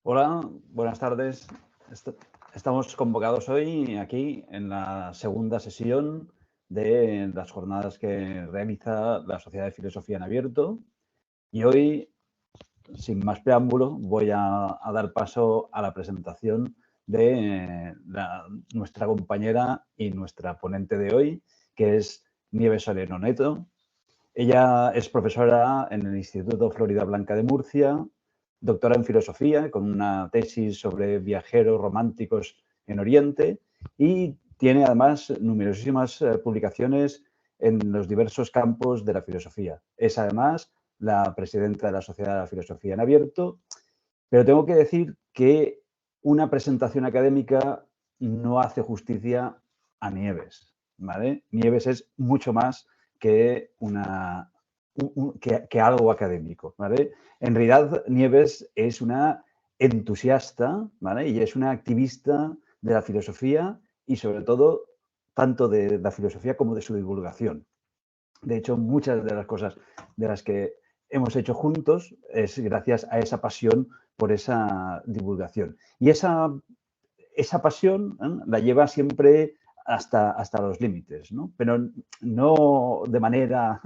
Hola, buenas tardes. Estamos convocados hoy aquí en la segunda sesión de las jornadas que realiza la Sociedad de Filosofía en Abierto. Y hoy, sin más preámbulo, voy a dar paso a la presentación de nuestra compañera y nuestra ponente de hoy, que es Nieves Soleno Neto. Ella es profesora en el Instituto Florida Blanca de Murcia, doctora en filosofía, con una tesis sobre viajeros románticos en Oriente y tiene además numerosísimas publicaciones en los diversos campos de la filosofía. Es además la presidenta de la Sociedad de la Filosofía en Abierto, pero tengo que decir que una presentación académica no hace justicia a Nieves, ¿vale? Nieves es mucho más que, que algo académico, ¿vale? En realidad, Nieves es una entusiasta, ¿vale? Y es una activista de la filosofía y, sobre todo, tanto de la filosofía como de su divulgación. De hecho, muchas de las cosas de las que hemos hecho juntos es gracias a esa pasión por esa divulgación. Y esa pasión la lleva siempre hasta los límites, ¿no? Pero no de manera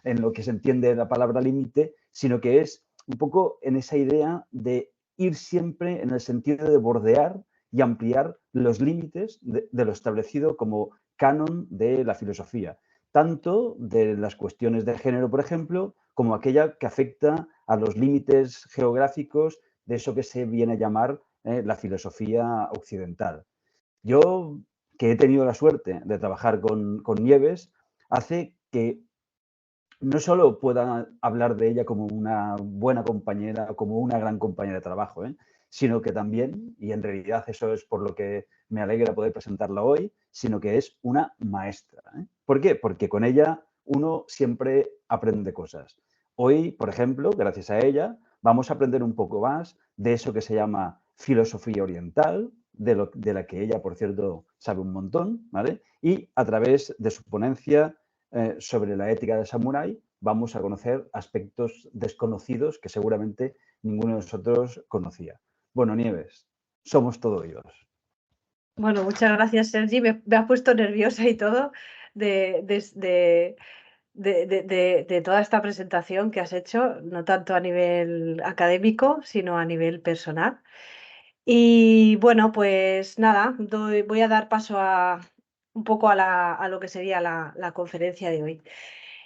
en lo que se entiende la palabra límite, sino que es un poco en esa idea de ir siempre en el sentido de bordear y ampliar los límites de lo establecido como canon de la filosofía, tanto de las cuestiones de género, por ejemplo, como aquella que afecta a los límites geográficos de eso que se viene a llamar la filosofía occidental. Yo, que he tenido la suerte de trabajar con Nieves, hace que no solo pueda hablar de ella como una buena compañera, como una gran compañera de trabajo, sino que también, y en realidad eso es por lo que me alegra poder presentarla hoy, sino que es una maestra. ¿Por qué? Porque con ella uno siempre aprende cosas. Hoy, por ejemplo, gracias a ella, vamos a aprender un poco más de eso que se llama filosofía oriental, de la que ella, por cierto, sabe un montón, ¿vale? Y a través de su ponencia sobre la ética del samurái, vamos a conocer aspectos desconocidos que seguramente ninguno de nosotros conocía. Bueno, Nieves, somos todo oídos. Bueno, muchas gracias, Sergi. Me has puesto nerviosa y todo de, de toda esta presentación que has hecho, no tanto a nivel académico, sino a nivel personal. Y bueno, pues nada, voy a dar paso un poco a lo que sería la conferencia de hoy.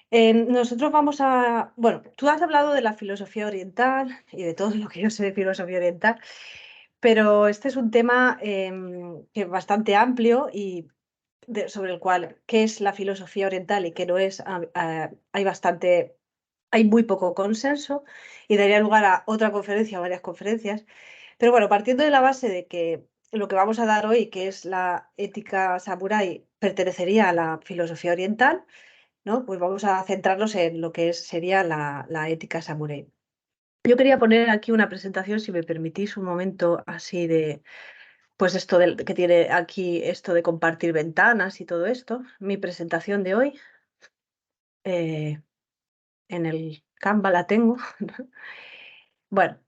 Nosotros vamos a, bueno, tú has hablado de la filosofía oriental y de todo lo que yo sé de filosofía oriental, pero este es un tema que es bastante amplio y sobre el cual qué es la filosofía oriental y qué no es, hay muy poco consenso y daría lugar a otra conferencia o varias conferencias. Pero bueno, partiendo de la base de que lo que vamos a dar hoy, que es la ética samurái, pertenecería a la filosofía oriental, ¿no? Pues vamos a centrarnos en lo que sería la ética samurái. Yo quería poner aquí una presentación, si me permitís un momento así de, pues esto que tiene aquí esto de compartir ventanas y todo esto, mi presentación de hoy, en el Canva la tengo. Bueno,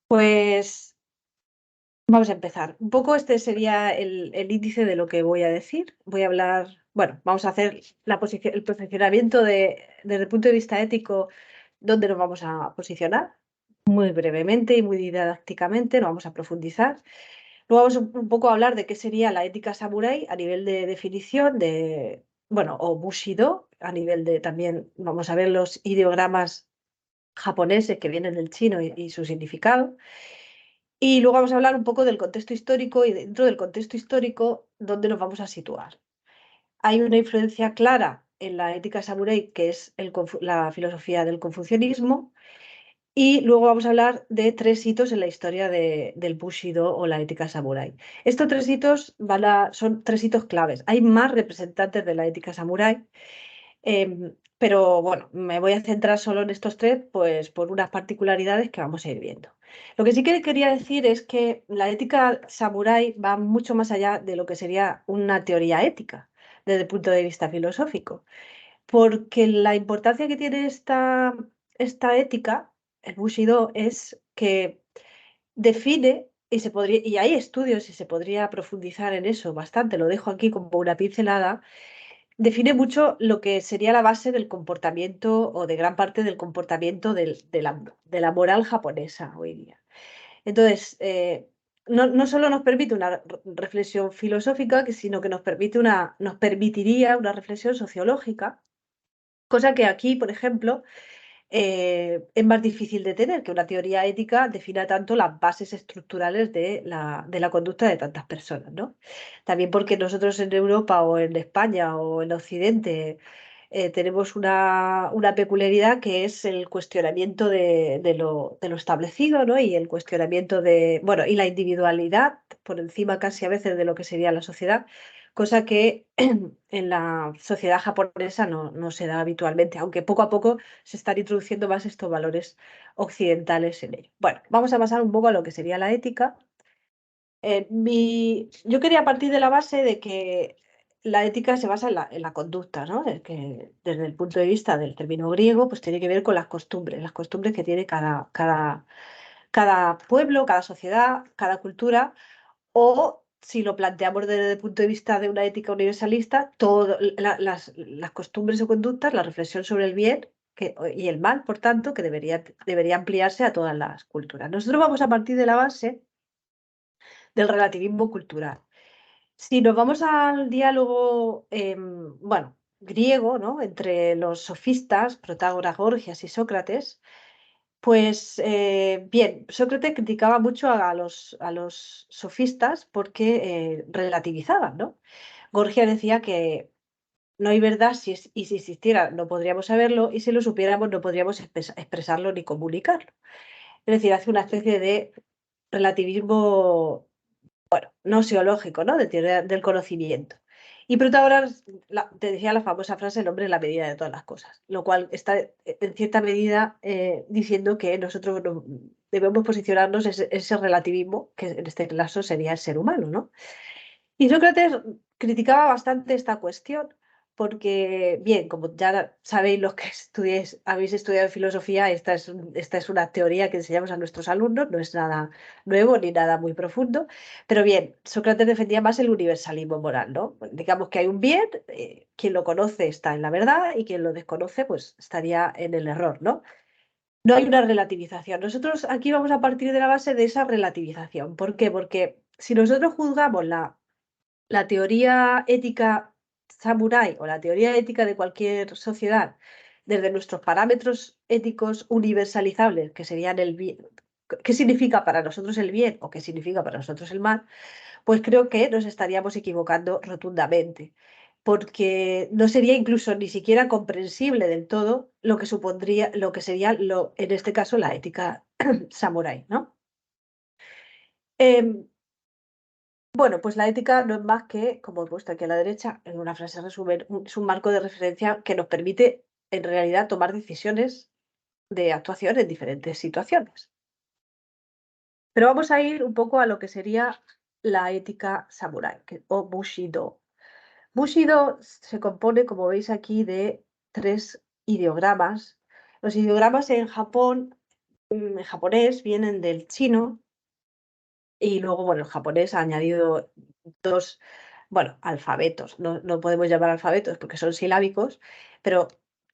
pues vamos a empezar. Un poco este sería el índice de lo que voy a decir. Voy a hablar, bueno, vamos a hacer el posicionamiento desde el punto de vista ético, dónde nos vamos a posicionar, muy brevemente y muy didácticamente, no vamos a profundizar. Luego vamos un poco a hablar de qué sería la ética samurái a nivel de definición de, bueno, o Bushido, a nivel de también vamos a ver los ideogramas japoneses que vienen del chino y su significado. Y luego vamos a hablar un poco del contexto histórico y dentro del contexto histórico, ¿dónde nos vamos a situar? Hay una influencia clara en la ética samurái, que es la filosofía del confucianismo, y luego vamos a hablar de 3 hitos en la historia del Bushido o la ética samurái. Estos 3 hitos son 3 hitos claves. Hay más representantes de la ética samurái, pero bueno, me voy a centrar solo en estos 3, pues por unas particularidades que vamos a ir viendo. Lo que sí que quería decir es que la ética samurái va mucho más allá de lo que sería una teoría ética desde el punto de vista filosófico, porque la importancia que tiene esta ética, el Bushido, es que define, y hay estudios y se podría profundizar en eso bastante, lo dejo aquí como una pincelada, define mucho lo que sería la base del comportamiento o de gran parte del comportamiento de la moral japonesa hoy día. Entonces, no solo nos permite una reflexión filosófica, sino que nos permitiría una reflexión sociológica, cosa que aquí, por ejemplo, es más difícil de tener, que una teoría ética defina tanto las bases estructurales de la conducta de tantas personas, ¿no? También porque nosotros en Europa o en España o en Occidente tenemos una peculiaridad que es el cuestionamiento de lo establecido, ¿no? Y el cuestionamiento bueno, y la individualidad por encima casi a veces de lo que sería la sociedad, cosa que en la sociedad japonesa no se da habitualmente, aunque poco a poco se están introduciendo más estos valores occidentales en ello. Bueno, vamos a pasar un poco a lo que sería la ética. Yo quería partir de la base de que la ética se basa en la conducta, ¿no? Que desde el punto de vista del término griego, pues tiene que ver con las costumbres que tiene cada pueblo, cada sociedad, cada cultura, o si lo planteamos desde el punto de vista de una ética universalista, las costumbres o conductas, la reflexión sobre el bien y el mal, por tanto, que debería ampliarse a todas las culturas. Nosotros vamos a partir de la base del relativismo cultural. Si nos vamos al diálogo, bueno, griego, ¿no? Entre los sofistas, Protágoras, Gorgias y Sócrates, pues bien, Sócrates criticaba mucho a los sofistas porque relativizaban, ¿no? Gorgias decía que no hay verdad y si existiera no podríamos saberlo y si lo supiéramos no podríamos expresarlo ni comunicarlo. Es decir, hace una especie de relativismo no seológico, ¿no? De teoría del conocimiento. Y Protágoras te decía la famosa frase, el hombre es la medida de todas las cosas, lo cual está en cierta medida diciendo que nosotros debemos posicionarnos ese relativismo, que en este caso sería el ser humano, ¿no? Y Sócrates criticaba bastante esta cuestión porque, bien, como ya sabéis los que habéis estudiado filosofía, esta es una teoría que enseñamos a nuestros alumnos, no es nada nuevo ni nada muy profundo, pero bien, Sócrates defendía más el universalismo moral, ¿no? Digamos que hay un bien, quien lo conoce está en la verdad y quien lo desconoce pues estaría en el error, ¿no? No hay una relativización. Nosotros aquí vamos a partir de la base de esa relativización. ¿Por qué? Porque si nosotros juzgamos la teoría ética samurái o la teoría ética de cualquier sociedad desde nuestros parámetros éticos universalizables, que serían el bien, qué significa para nosotros el bien o qué significa para nosotros el mal, pues creo que nos estaríamos equivocando rotundamente, porque no sería incluso ni siquiera comprensible del todo lo que supondría, lo que sería, en este caso, la ética samurái, ¿no? Em, Bueno, pues la ética no es más que, como he puesto aquí a la derecha, en una frase resumen, es un marco de referencia que nos permite, en realidad, tomar decisiones de actuación en diferentes situaciones. Pero vamos a ir un poco a lo que sería la ética samurái, o Bushido. Bushido se compone, como veis aquí, de 3 ideogramas. Los ideogramas en Japón, en japonés, vienen del chino. Y luego, bueno, el japonés ha añadido 2, bueno, alfabetos, no podemos llamar alfabetos porque son silábicos, pero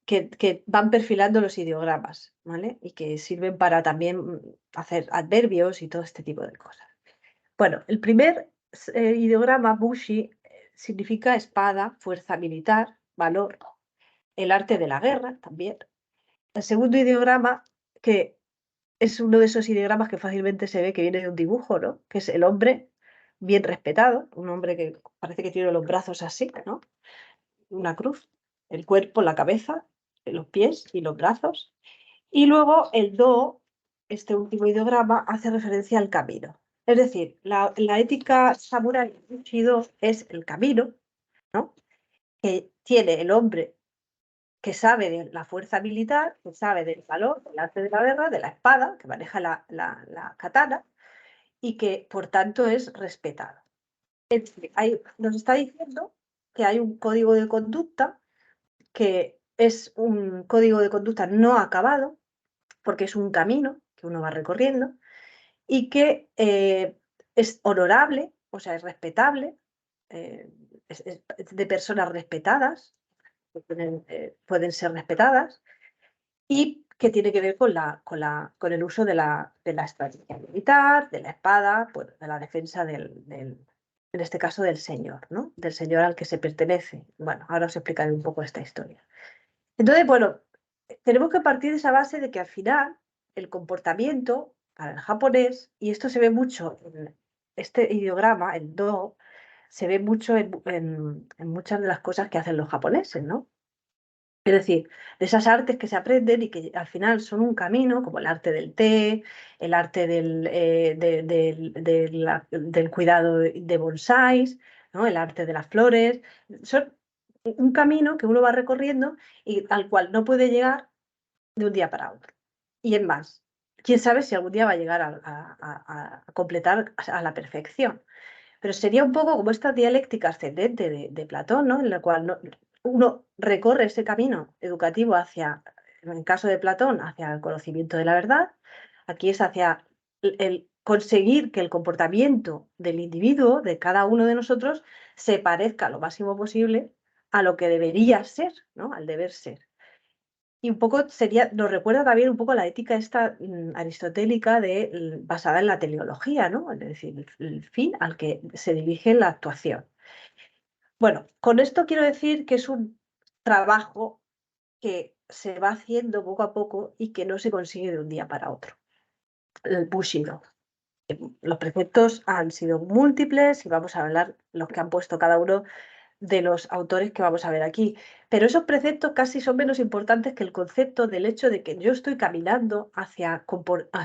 que van perfilando los ideogramas, ¿vale? Y que sirven para también hacer adverbios y todo este tipo de cosas. Bueno, el primer ideograma, bushi, significa espada, fuerza militar, valor, el arte de la guerra también. El segundo ideograma, que es uno de esos ideogramas que fácilmente se ve que viene de un dibujo, ¿no? Que es el hombre bien respetado, un hombre que parece que tiene los brazos así, ¿no? Una cruz, el cuerpo, la cabeza, los pies y los brazos. Y luego el do, este último ideograma, hace referencia al camino. Es decir, la ética samurái Bushido es el camino, ¿no? Que tiene el hombre que sabe de la fuerza militar, que sabe del valor, del arte de la guerra, de la espada, que maneja la katana, y que por tanto es respetado. Es decir, nos está diciendo que hay un código de conducta que es un código de conducta no acabado, porque es un camino que uno va recorriendo, y que es honorable, o sea, es respetable, es de personas respetadas, que pueden ser respetadas, y que tiene que ver con el uso de la estrategia militar, de la espada, pues, de la defensa en este caso del señor, ¿no? Del señor al que se pertenece. Bueno, ahora os explicaré un poco esta historia. Entonces, bueno, tenemos que partir de esa base de que al final el comportamiento para el japonés, y esto se ve mucho en este ideograma, el do, se ve mucho en muchas de las cosas que hacen los japoneses, ¿no? Es decir, de esas artes que se aprenden y que al final son un camino, como el arte del té, el arte del cuidado de bonsáis, ¿no? El arte de las flores, son un camino que uno va recorriendo y al cual no puede llegar de un día para otro. Y es más, quién sabe si algún día va a llegar a completar a la perfección. Pero sería un poco como esta dialéctica ascendente de Platón, ¿no? En la cual uno recorre ese camino educativo hacia, en el caso de Platón, hacia el conocimiento de la verdad. Aquí es hacia el conseguir que el comportamiento del individuo, de cada uno de nosotros, se parezca lo máximo posible a lo que debería ser, ¿no? Al deber ser. Y un poco nos recuerda también un poco la ética esta aristotélica basada en la teleología, ¿no? Es decir, el fin al que se dirige la actuación. Bueno, con esto quiero decir que es un trabajo que se va haciendo poco a poco y que no se consigue de un día para otro. El Bushido. Los preceptos han sido múltiples y vamos a hablar los que han puesto cada uno de los autores que vamos a ver aquí. Pero esos preceptos casi son menos importantes que el concepto del hecho de que yo estoy caminando hacia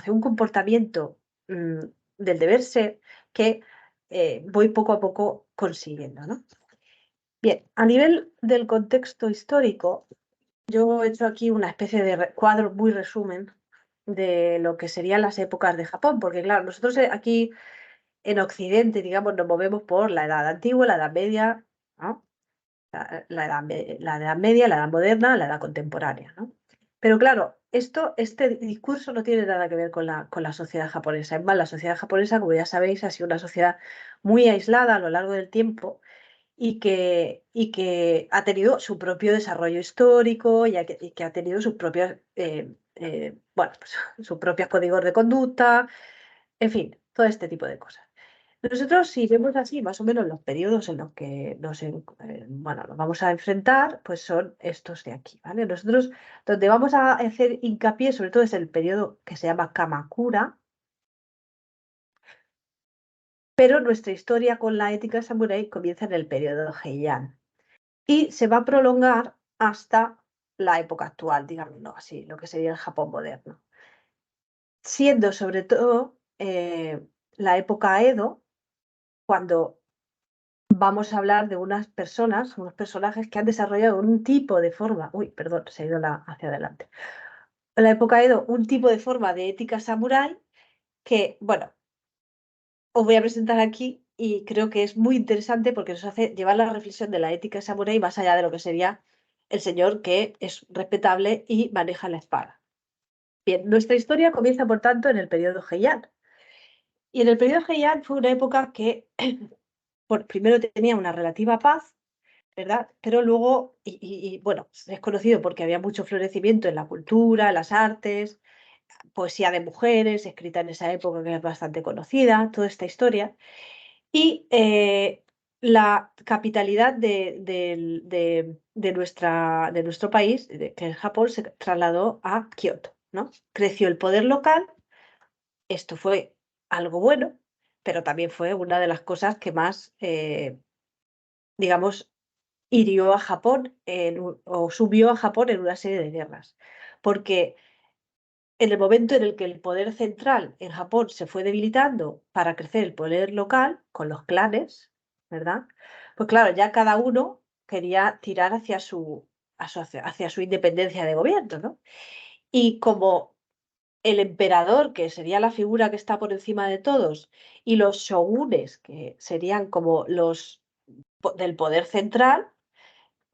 un comportamiento del deber ser que voy poco a poco consiguiendo, ¿no? Bien, a nivel del contexto histórico, yo he hecho aquí una especie de cuadro muy resumen de lo que serían las épocas de Japón, porque claro, nosotros aquí en Occidente, digamos, nos movemos por la Edad Antigua, la Edad Media, ¿no? La edad media, la edad moderna, la edad contemporánea, ¿no? Pero claro, este discurso no tiene nada que ver con la sociedad japonesa. Es más, la sociedad japonesa, como ya sabéis, ha sido una sociedad muy aislada a lo largo del tiempo y que ha tenido su propio desarrollo histórico y que ha tenido sus propios, bueno, pues, sus propios códigos de conducta, en fin, todo este tipo de cosas. Nosotros, si vemos así más o menos los periodos en los que bueno, nos vamos a enfrentar, pues son estos de aquí, ¿vale? Nosotros, donde vamos a hacer hincapié, sobre todo es el periodo que se llama Kamakura, pero nuestra historia con la ética samurái comienza en el periodo Heian y se va a prolongar hasta la época actual, digámoslo así, lo que sería el Japón moderno. Siendo sobre todo la época Edo, cuando vamos a hablar de unas personas, unos personajes que han desarrollado un tipo de forma, uy, perdón, se ha ido hacia adelante. En la época Edo, un tipo de forma de ética samurái que, bueno, os voy a presentar aquí y creo que es muy interesante porque nos hace llevar la reflexión de la ética samurái más allá de lo que sería el señor que es respetable y maneja la espada. Bien, nuestra historia comienza, por tanto, en el periodo Heian. Y en el periodo Heian fue una época que primero tenía una relativa paz, ¿verdad? Pero luego, bueno, es conocido porque había mucho florecimiento en la cultura, en las artes, poesía de mujeres, escrita en esa época que es bastante conocida, toda esta historia. Y la capitalidad de nuestro país, que es Japón, se trasladó a Kioto, ¿no? Creció el poder local, esto fue algo bueno, pero también fue una de las cosas que más, digamos, hirió a Japón o subió a Japón en una serie de guerras. Porque en el momento en el que el poder central en Japón se fue debilitando para crecer el poder local con los clanes, ¿verdad? Pues claro, ya cada uno quería tirar hacia su independencia de gobierno, ¿no? Y como el emperador, que sería la figura que está por encima de todos, y los shogunes, que serían como los del poder central,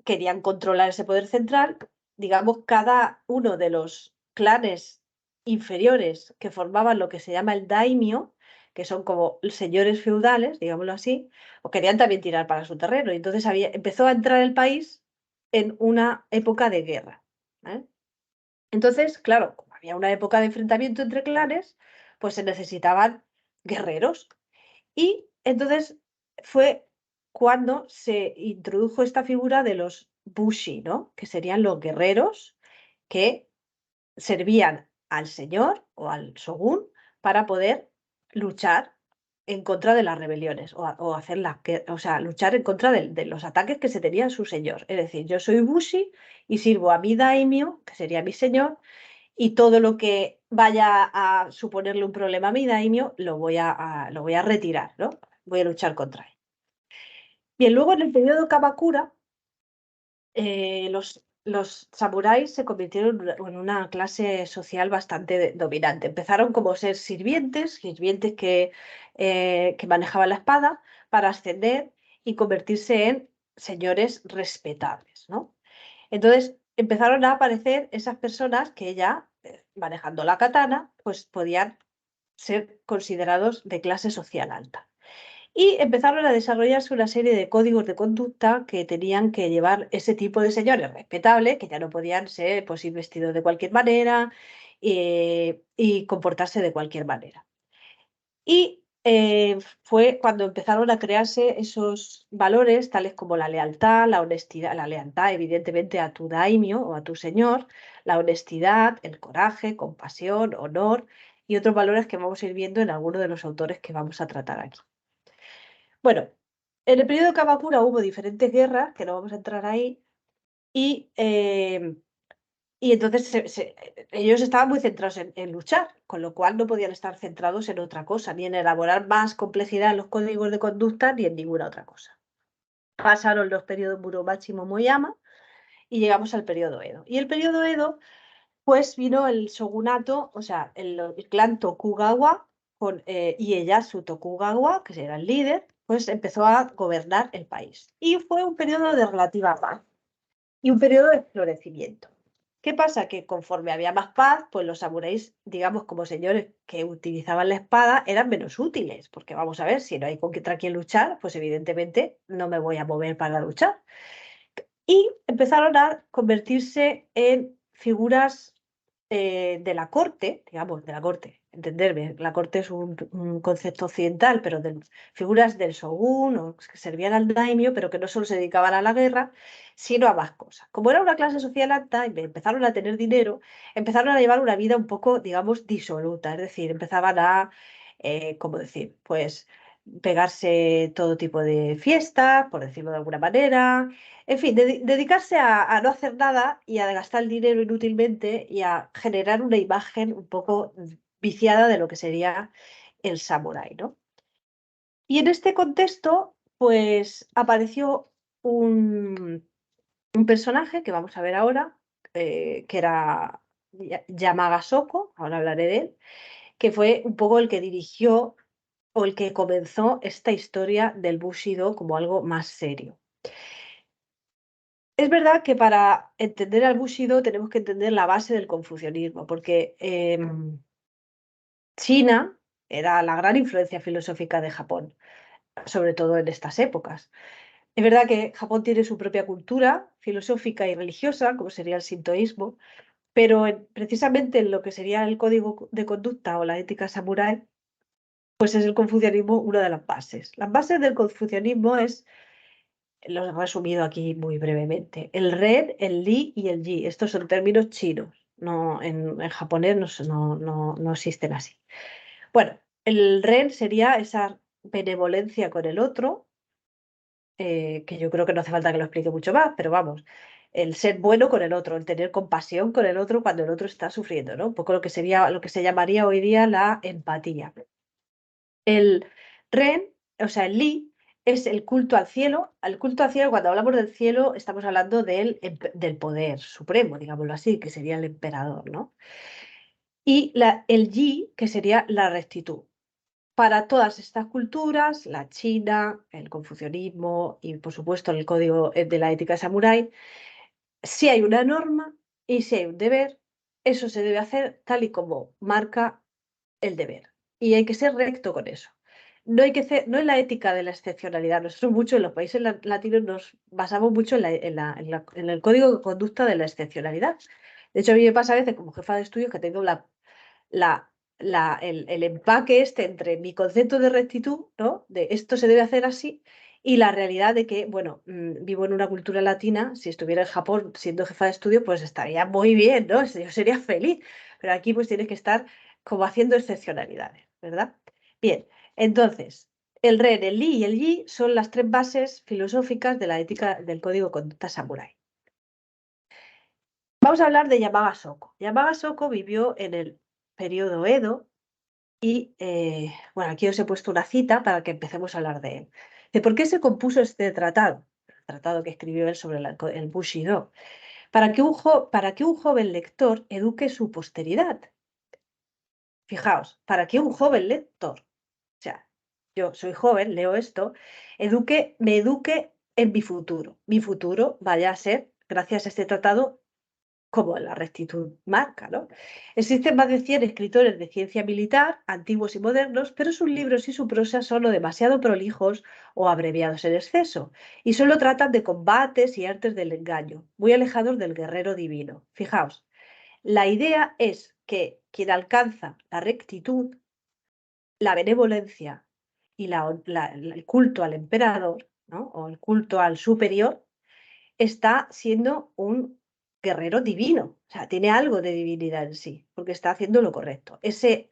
querían controlar ese poder central, digamos, cada uno de los clanes inferiores que formaban lo que se llama el daimyo, que son como señores feudales, digámoslo así, o querían también tirar para su terreno. Y entonces empezó a entrar el país en una época de guerra. Entonces, claro, como había una época de enfrentamiento entre clanes, pues se necesitaban guerreros. Y entonces fue cuando se introdujo esta figura de los bushi, ¿no? Que serían los guerreros que servían al señor o al shogun para poder luchar en contra de las rebeliones o hacer o sea, luchar en contra de los ataques que se tenía su señor. Es decir, yo soy bushi y sirvo a mi daimyo, que sería mi señor, y todo lo que vaya a suponerle un problema a mi daimyo lo voy a retirar, ¿no? Voy a luchar contra él. Bien, luego en el periodo Kamakura, los samuráis se convirtieron en una clase social bastante dominante. Empezaron como ser sirvientes que manejaban la espada para ascender y convertirse en señores respetables, ¿no? Entonces empezaron a aparecer esas personas que ya, manejando la katana, pues podían ser considerados de clase social alta. Y empezaron a desarrollarse una serie de códigos de conducta que tenían que llevar ese tipo de señores respetables, que ya no podían ser, pues, ir vestidos de cualquier manera y comportarse de cualquier manera. Y fue cuando empezaron a crearse esos valores, tales como la lealtad, la honestidad, la lealtad, evidentemente, a tu daimyo o a tu señor, la honestidad, el coraje, compasión, honor y otros valores que vamos a ir viendo en algunos de los autores que vamos a tratar aquí. Bueno, en el periodo Kamakura hubo diferentes guerras, que no vamos a entrar ahí, y, y entonces ellos estaban muy centrados en luchar, con lo cual no podían estar centrados en otra cosa, ni en elaborar más complejidad en los códigos de conducta, ni en ninguna otra cosa. Pasaron los periodos Muromachi y Momoyama y llegamos al periodo Edo. Y el periodo Edo, pues vino el shogunato, o sea, el clan Tokugawa con Ieyasu Tokugawa, que era el líder, pues empezó a gobernar el país. Y fue un periodo de relativa paz y un periodo de florecimiento. ¿Qué pasa? Que conforme había más paz, pues los samuráis, digamos, como señores que utilizaban la espada, eran menos útiles, porque vamos a ver, si no hay contra quién luchar, pues evidentemente no me voy a mover para luchar. Y empezaron a convertirse en figuras de la corte, digamos, de la corte, entenderme, la corte es un concepto occidental, pero de figuras del shogun o que servían al daimyo, pero que no solo se dedicaban a la guerra, sino a más cosas. Como era una clase social alta y empezaron a tener dinero, empezaron a llevar una vida un poco, digamos, disoluta, es decir, empezaban a, ¿cómo decir? Pues pegarse todo tipo de fiestas, por decirlo de alguna manera, en fin, dedicarse a no hacer nada y a gastar el dinero inútilmente y a generar una imagen un poco viciada de lo que sería el samurái, ¿no? Y en este contexto, pues apareció un personaje que vamos a ver ahora, que era Yamaga Soko, ahora hablaré de él, que fue un poco el que dirigió o el que comenzó esta historia del Bushido como algo más serio. Es verdad que para entender al Bushido tenemos que entender la base del confucianismo, porque China era la gran influencia filosófica de Japón, sobre todo en estas épocas. Es verdad que Japón tiene su propia cultura filosófica y religiosa, como sería el sintoísmo, pero precisamente en lo que sería el código de conducta o la ética samurái, pues es el confucianismo una de las bases. Las bases del confucianismo lo he resumido aquí muy brevemente. El ren, el li y el yi. Estos son términos chinos. No, en japonés no existen así. Bueno, el ren sería esa benevolencia con el otro, que yo creo que no hace falta que lo explique mucho más, pero vamos, el ser bueno con el otro, el tener compasión con el otro cuando el otro está sufriendo, ¿no? Un poco lo que sería, lo que se llamaría hoy día la empatía. El ren, o sea, el li, es el culto al cielo. El culto al cielo, cuando hablamos del cielo, estamos hablando del poder supremo, digámoslo así, que sería el emperador, ¿no? Y el yi, que sería la rectitud. Para todas estas culturas, la china, el confucianismo y, por supuesto, el código de la ética samurái, si hay una norma y si hay un deber, eso se debe hacer tal y como marca el deber. Y hay que ser recto con eso. No hay que hacer, no es la ética de la excepcionalidad. Nosotros mucho en los países latinos nos basamos mucho en el código de conducta de la excepcionalidad. De hecho, a mí me pasa a veces como jefa de estudios que tengo la, el empaque este entre mi concepto de rectitud, ¿no? De esto se debe hacer así, y la realidad de que, bueno, vivo en una cultura latina. Si estuviera en Japón siendo jefa de estudio, pues estaría muy bien, ¿no? Yo sería feliz. Pero aquí pues tienes que estar como haciendo excepcionalidades, ¿verdad? Bien, entonces, el ren, el li y el yi son las tres bases filosóficas de la ética del código de conducta samurái. Vamos a hablar de Yamaga Soko. Yamaga Soko vivió en el periodo Edo y, bueno, aquí os he puesto una cita para que empecemos a hablar de él. ¿De por qué se compuso este tratado? El tratado que escribió él sobre el Bushido. Para que un joven lector eduque su posteridad. Fijaos, para que un joven lector, o sea, yo soy joven, leo esto, me eduque en mi futuro. Mi futuro vaya a ser, gracias a este tratado, como la rectitud marca, ¿no? Existen más de 100 escritores de ciencia militar, antiguos y modernos, pero sus libros y su prosa son o demasiado prolijos o abreviados en exceso, y solo tratan de combates y artes del engaño, muy alejados del guerrero divino. Fijaos, la idea es que quien alcanza la rectitud, la benevolencia y el culto al emperador, ¿no? O el culto al superior, está siendo un guerrero divino. O sea, tiene algo de divinidad en sí, porque está haciendo lo correcto. Ese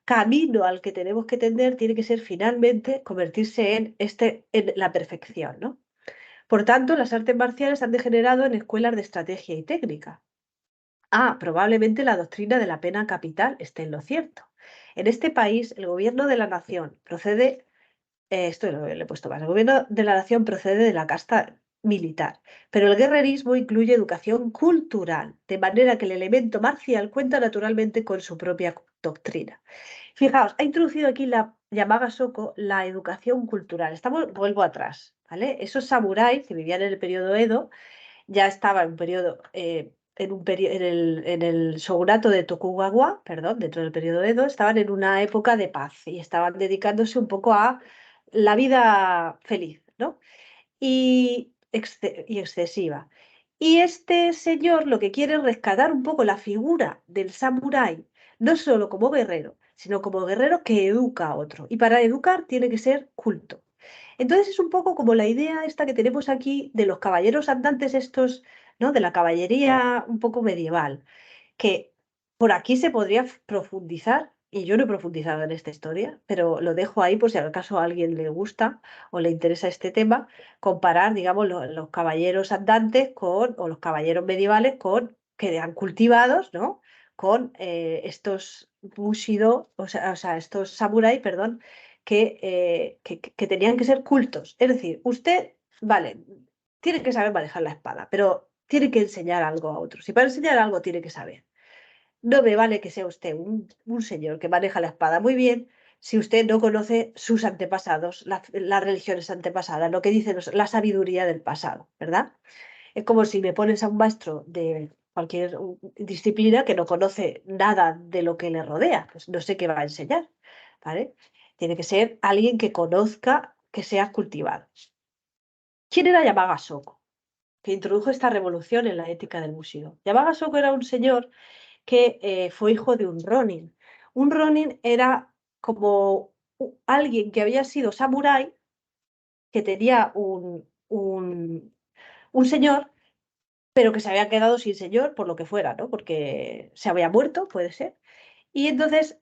camino al que tenemos que tender tiene que ser finalmente convertirse en la perfección, ¿no? Por tanto, las artes marciales han degenerado en escuelas de estrategia y técnica. Probablemente la doctrina de la pena capital esté en lo cierto. En este país, el gobierno de la nación procede, esto le he puesto más, el gobierno de la nación procede de la casta militar, pero el guerrerismo incluye educación cultural, de manera que el elemento marcial cuenta naturalmente con su propia doctrina. Fijaos, ha introducido aquí la Yamaga Soko la educación cultural. Vuelvo atrás, ¿vale? Esos samuráis que vivían en el periodo Edo ya estaba en un periodo, en el shogunato de Tokugawa, perdón, dentro del periodo Edo, estaban en una época de paz y estaban dedicándose un poco a la vida feliz, ¿no? Y excesiva. Y este señor lo que quiere es rescatar un poco la figura del samurái, no solo como guerrero, sino como guerrero que educa a otro. Y para educar tiene que ser culto. Entonces es un poco como la idea esta que tenemos aquí de los caballeros andantes estos, ¿no? De la caballería un poco medieval, que por aquí se podría profundizar, y yo no he profundizado en esta historia, pero lo dejo ahí por si acaso a alguien le gusta o le interesa este tema, comparar, digamos, los caballeros andantes o los caballeros medievales que eran cultivados, ¿no? Con estos bushido, o sea, estos samuráis, perdón, que tenían que ser cultos. Es decir, usted, vale, tiene que saber manejar la espada, pero tiene que enseñar algo a otros. Y para enseñar algo tiene que saber. No me vale que sea usted un señor que maneja la espada muy bien si usted no conoce sus antepasados, las religiones antepasadas, lo que dice la sabiduría del pasado, ¿verdad? Es como si me pones a un maestro de cualquier disciplina que no conoce nada de lo que le rodea, pues no sé qué va a enseñar, ¿vale? Tiene que ser alguien que conozca, que sea cultivado. ¿Quién era Yamaga Soko? Que introdujo esta revolución en la ética del Bushido. Yamaga Soko era un señor que fue hijo de un Ronin. Un Ronin era como alguien que había sido samurái, que tenía un señor, pero que se había quedado sin señor por lo que fuera, ¿no? Porque se había muerto, puede ser. Y entonces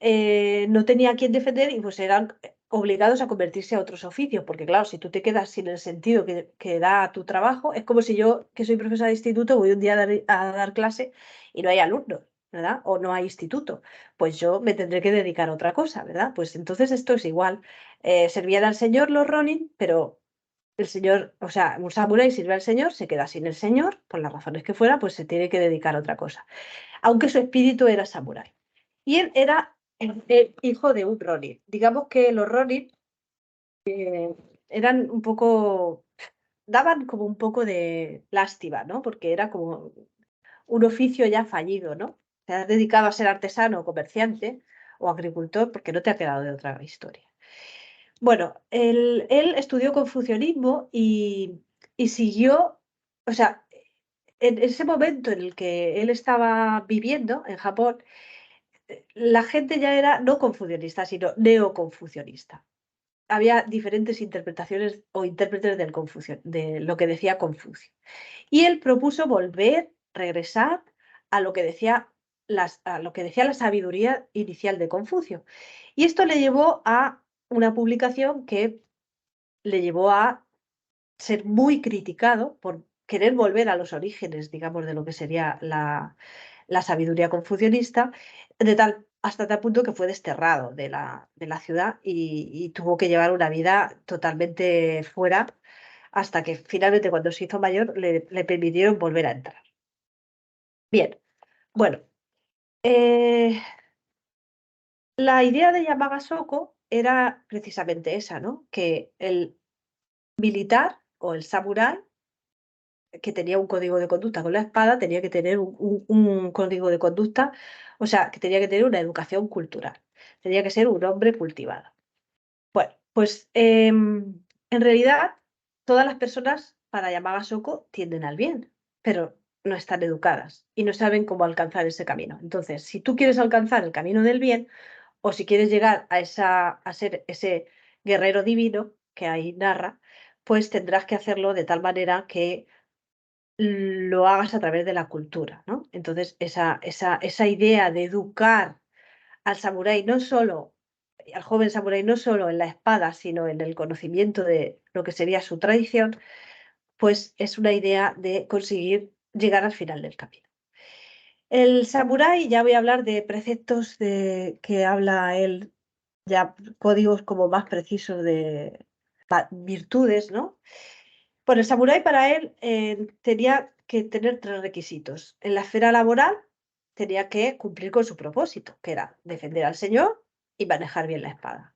no tenía a quién defender y pues eran obligados a convertirse a otros oficios, porque claro, si tú te quedas sin el sentido que da tu trabajo, es como si yo, que soy profesora de instituto, voy un día a dar clase y no hay alumnos, ¿verdad? O no hay instituto. Pues yo me tendré que dedicar a otra cosa, ¿verdad? Pues entonces esto es igual. Servían al señor los Ronin, pero el señor, o sea, un samurái sirve al señor, se queda sin el señor, por las razones que fuera, pues se tiene que dedicar a otra cosa, aunque su espíritu era samurái. Y él era el hijo de un Ronin. Digamos que los Ronin eran un poco, daban como un poco de lástima, ¿no? Porque era como un oficio ya fallido, ¿no? te has dedicado a ser artesano o comerciante o agricultor porque no te ha quedado de otra historia. Bueno, él estudió confucianismo y siguió, o sea, en ese momento en el que él estaba viviendo en Japón, la gente ya era no confucianista, sino neoconfucianista. Había diferentes interpretaciones o intérpretes de lo que decía Confucio. Y él propuso regresar a lo que decía a lo que decía la sabiduría inicial de Confucio. Y esto le llevó a una publicación que le llevó a ser muy criticado por querer volver a los orígenes, digamos, de lo que sería la sabiduría confucianista, hasta tal punto que fue desterrado de la ciudad y tuvo que llevar una vida totalmente fuera hasta que finalmente cuando se hizo mayor le permitieron volver a entrar. Bien, bueno, eh, la idea de Yamaga Shoko era precisamente esa, ¿no? Que el militar o el samurái que tenía un código de conducta con la espada tenía que tener un código de conducta, o sea, que tenía que tener una educación cultural, tenía que ser un hombre cultivado. Bueno, pues en realidad todas las personas para Yamaga Shoko tienden al bien, pero no están educadas y no saben cómo alcanzar ese camino. Entonces, si tú quieres alcanzar el camino del bien o si quieres llegar a ser ese guerrero divino que ahí narra, pues tendrás que hacerlo de tal manera que lo hagas a través de la cultura, ¿no? Entonces, esa idea de educar al samurái no solo, al joven samurái no solo en la espada, sino en el conocimiento de lo que sería su tradición, pues es una idea de conseguir llegar al final del camino. El samurái, ya voy a hablar de preceptos que habla él, ya códigos como más precisos de virtudes, ¿no? Bueno, el samurái para él tenía que tener tres requisitos. En la esfera laboral tenía que cumplir con su propósito, que era defender al señor y manejar bien la espada.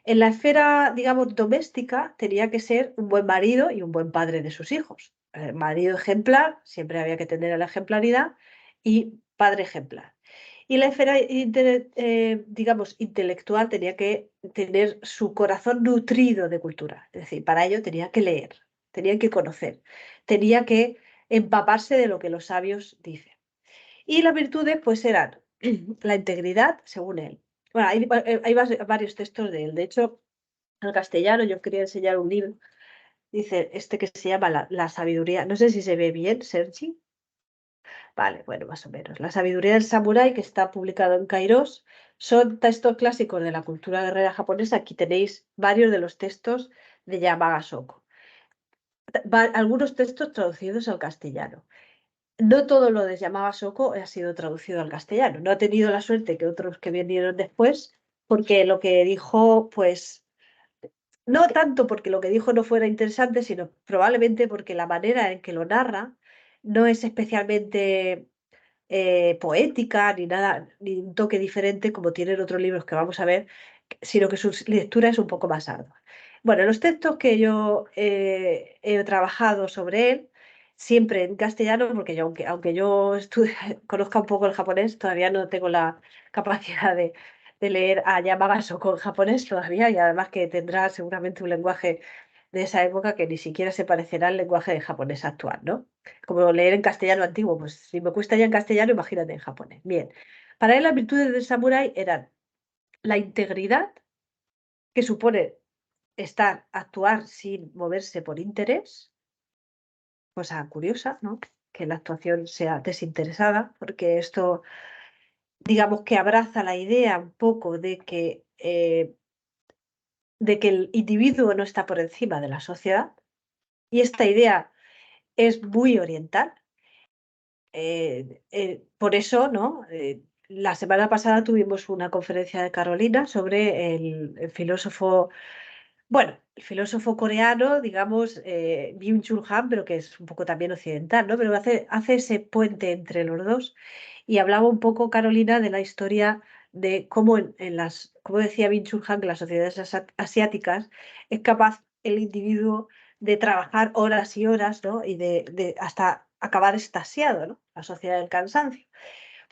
En la esfera, digamos, doméstica tenía que ser un buen marido y un buen padre de sus hijos. Marido ejemplar, siempre había que tener la ejemplaridad, y padre ejemplar. Y la esfera, digamos, intelectual tenía que tener su corazón nutrido de cultura. Es decir, para ello tenía que leer, tenía que conocer, tenía que empaparse de lo que los sabios dicen. Y las virtudes, pues, eran la integridad, según él. Bueno, hay varios textos de él. De hecho, al castellano yo quería enseñar un libro. Dice este que se llama la sabiduría. No sé si se ve bien, Sergi. Vale, bueno, más o menos. La sabiduría del samurái, que está publicado en Kairos, son textos clásicos de la cultura guerrera japonesa. Aquí tenéis varios de los textos de Yamaga Shoko. Algunos textos traducidos al castellano. No todo lo de Yamaga Shoko ha sido traducido al castellano. No ha tenido la suerte que otros que vinieron después, porque lo que dijo, pues, no tanto porque lo que dijo no fuera interesante, sino probablemente porque la manera en que lo narra no es especialmente poética ni nada, ni un toque diferente como tienen otros libros que vamos a ver, sino que su lectura es un poco más ardua. Bueno, los textos que yo he trabajado sobre él, siempre en castellano, porque yo, aunque yo conozca un poco el japonés, todavía no tengo la capacidad de leer a Yamaga Shoko en japonés todavía, y además que tendrá seguramente un lenguaje de esa época que ni siquiera se parecerá al lenguaje de japonés actual, ¿no? Como leer en castellano antiguo, pues si me cuesta ya en castellano, imagínate en japonés. Bien, para él las virtudes del samurái eran la integridad, que supone actuar sin moverse por interés, cosa curiosa, ¿no? Que la actuación sea desinteresada, porque esto, digamos que abraza la idea un poco de que el individuo no está por encima de la sociedad, y esta idea es muy oriental. Por eso, ¿no? La semana pasada tuvimos una conferencia de Carolina sobre el filósofo, bueno, el filósofo coreano, digamos, Byung-Chul Han, pero que es un poco también occidental, ¿no? Pero hace ese puente entre los dos y hablaba un poco, Carolina, de la historia de cómo como decía Byung-Chul Han, que las sociedades asiáticas es capaz el individuo de trabajar horas y horas, ¿no? Y de hasta acabar extasiado, ¿no? La sociedad del cansancio.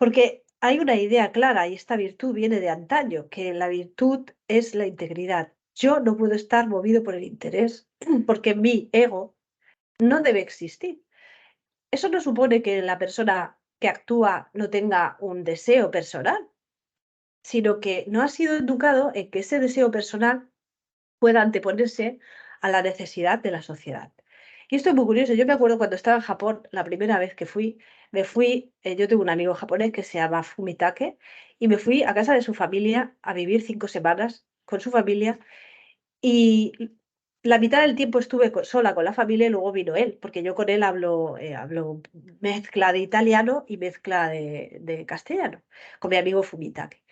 Porque hay una idea clara y esta virtud viene de antaño, que la virtud es la integridad. Yo no puedo estar movido por el interés porque mi ego no debe existir. Eso no supone que la persona que actúa no tenga un deseo personal, sino que no ha sido educado en que ese deseo personal pueda anteponerse a la necesidad de la sociedad. Y esto es muy curioso. Yo me acuerdo cuando estaba en Japón, la primera vez que fui, yo tengo un amigo japonés que se llama Fumitake, y me fui a casa de su familia a vivir 5 semanas con su familia, y la mitad del tiempo estuve sola con la familia y luego vino él, porque yo con él hablo mezcla de italiano y mezcla de castellano, con mi amigo Fumitake.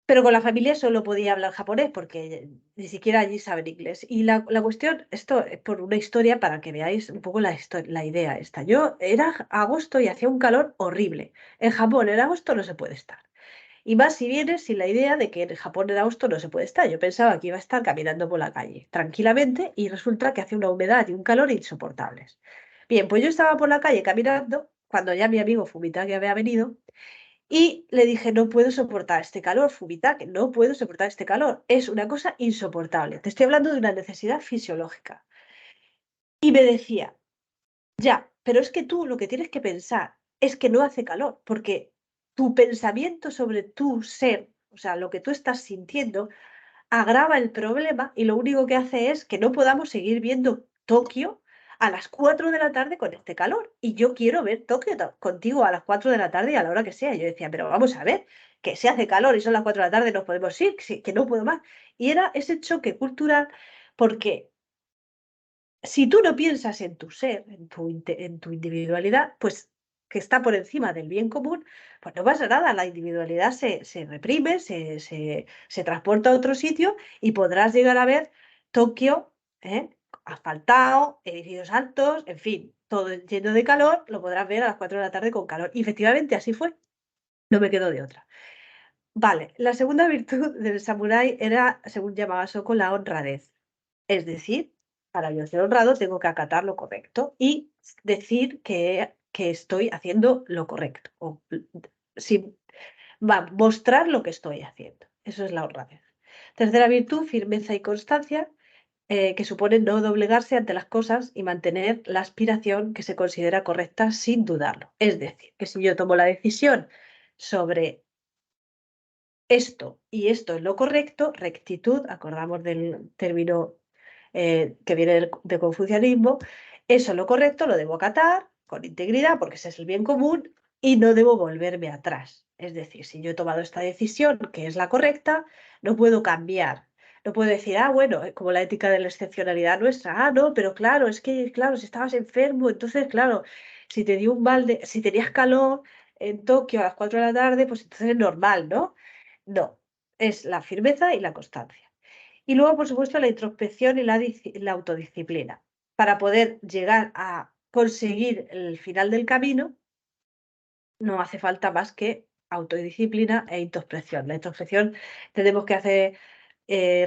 Pero con la familia solo podía hablar japonés porque ni siquiera allí saben inglés. Y la cuestión, esto es por una historia para que veáis un poco la idea esta. Yo era agosto y hacía un calor horrible. En Japón en agosto no se puede estar. Y más si vienes sin la idea de que en Japón en agosto no se puede estar. Yo pensaba que iba a estar caminando por la calle tranquilamente y resulta que hace una humedad y un calor insoportables. Bien, pues yo estaba por la calle caminando cuando ya mi amigo Fumitake había venido y le dije, no puedo soportar este calor, Fumitake, no puedo soportar este calor. Es una cosa insoportable. Te estoy hablando de una necesidad fisiológica. Y me decía, ya, pero es que tú lo que tienes que pensar es que no hace calor, porque tu pensamiento sobre tu ser, o sea, lo que tú estás sintiendo, agrava el problema y lo único que hace es que no podamos seguir viendo Tokio a las 4 de la tarde con este calor. Y yo quiero ver Tokio contigo a las 4 de la tarde y a la hora que sea. Y yo decía, pero vamos a ver, que se hace calor y son las 4 de la tarde, nos podemos ir, que no puedo más. Y era ese choque cultural porque si tú no piensas en tu ser, en tu individualidad, pues que está por encima del bien común, pues no pasa nada, la individualidad se reprime, se transporta a otro sitio y podrás llegar a ver Tokio, ¿eh? Asfaltado, edificios altos, en fin, todo lleno de calor, lo podrás ver a las 4 de la tarde con calor. Y efectivamente así fue, no me quedo de otra. Vale, la segunda virtud del samurái era, según llamaba Soko, la honradez. Es decir, para yo ser honrado tengo que acatar lo correcto y decir que estoy haciendo lo correcto. O, sí, mostrar lo que estoy haciendo. Eso es la honradez. Tercera virtud, firmeza y constancia, que supone no doblegarse ante las cosas y mantener la aspiración que se considera correcta sin dudarlo. Es decir, que si yo tomo la decisión sobre esto y esto es lo correcto, rectitud, acordamos del término que viene de confucianismo, eso es lo correcto, lo debo acatar con integridad porque ese es el bien común y no debo volverme atrás. Es decir, si yo he tomado esta decisión que es la correcta, no puedo cambiar. No puedo decir, ah, bueno, como la ética de la excepcionalidad nuestra, ah, no, pero claro, es que, claro, si estabas enfermo, entonces, claro, si te dio un balde, si tenías calor en Tokio a las 4 de la tarde, pues entonces es normal, ¿no? No, es la firmeza y la constancia. Y luego, por supuesto, la introspección y la autodisciplina. Para poder llegar a conseguir el final del camino, no hace falta más que autodisciplina e introspección. La introspección tenemos que hacer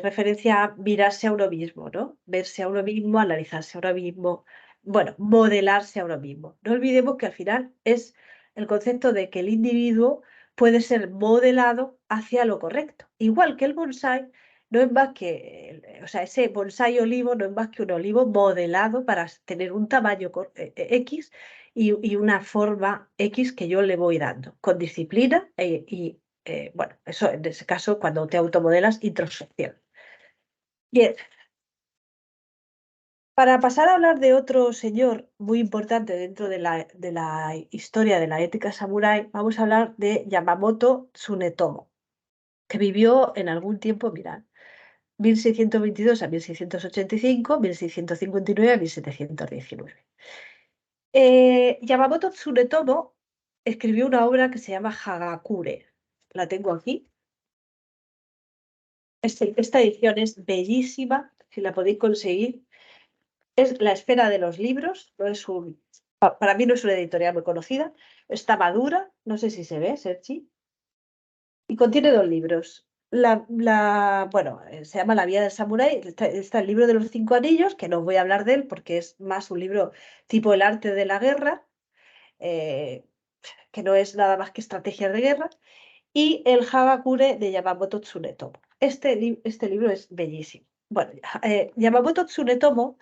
referencia a mirarse a uno mismo, ¿no? Verse a uno mismo, analizarse a uno mismo, bueno, modelarse a uno mismo. No olvidemos que al final es el concepto de que el individuo puede ser modelado hacia lo correcto. Igual que el bonsái no es más que, o sea, ese bonsái olivo no es más que un olivo modelado para tener un tamaño X y una forma X que yo le voy dando, con disciplina y bueno, eso en ese caso cuando te automodelas, introspección. Bien, para pasar a hablar de otro señor muy importante dentro de la historia de la ética samurái, vamos a hablar de Yamamoto Tsunetomo, que vivió en algún tiempo, mirad, 1622 a 1685, 1659 a 1719. Yamamoto Tsunetomo escribió una obra que se llama Hagakure. La tengo aquí. Esta edición es bellísima, si la podéis conseguir. Es la esfera de los libros, no es para mí no es una editorial muy conocida. Está madura, no sé si se ve, Sergi, y contiene 2 libros. Bueno, se llama La Vía del Samurái. Está el libro de los 5 anillos, que no voy a hablar de él porque es más un libro tipo El arte de la guerra. eh, que no es nada más que estrategias de guerra, y el Hagakure de Yamamoto Tsunetomo. Este libro es bellísimo. Bueno, Yamamoto Tsunetomo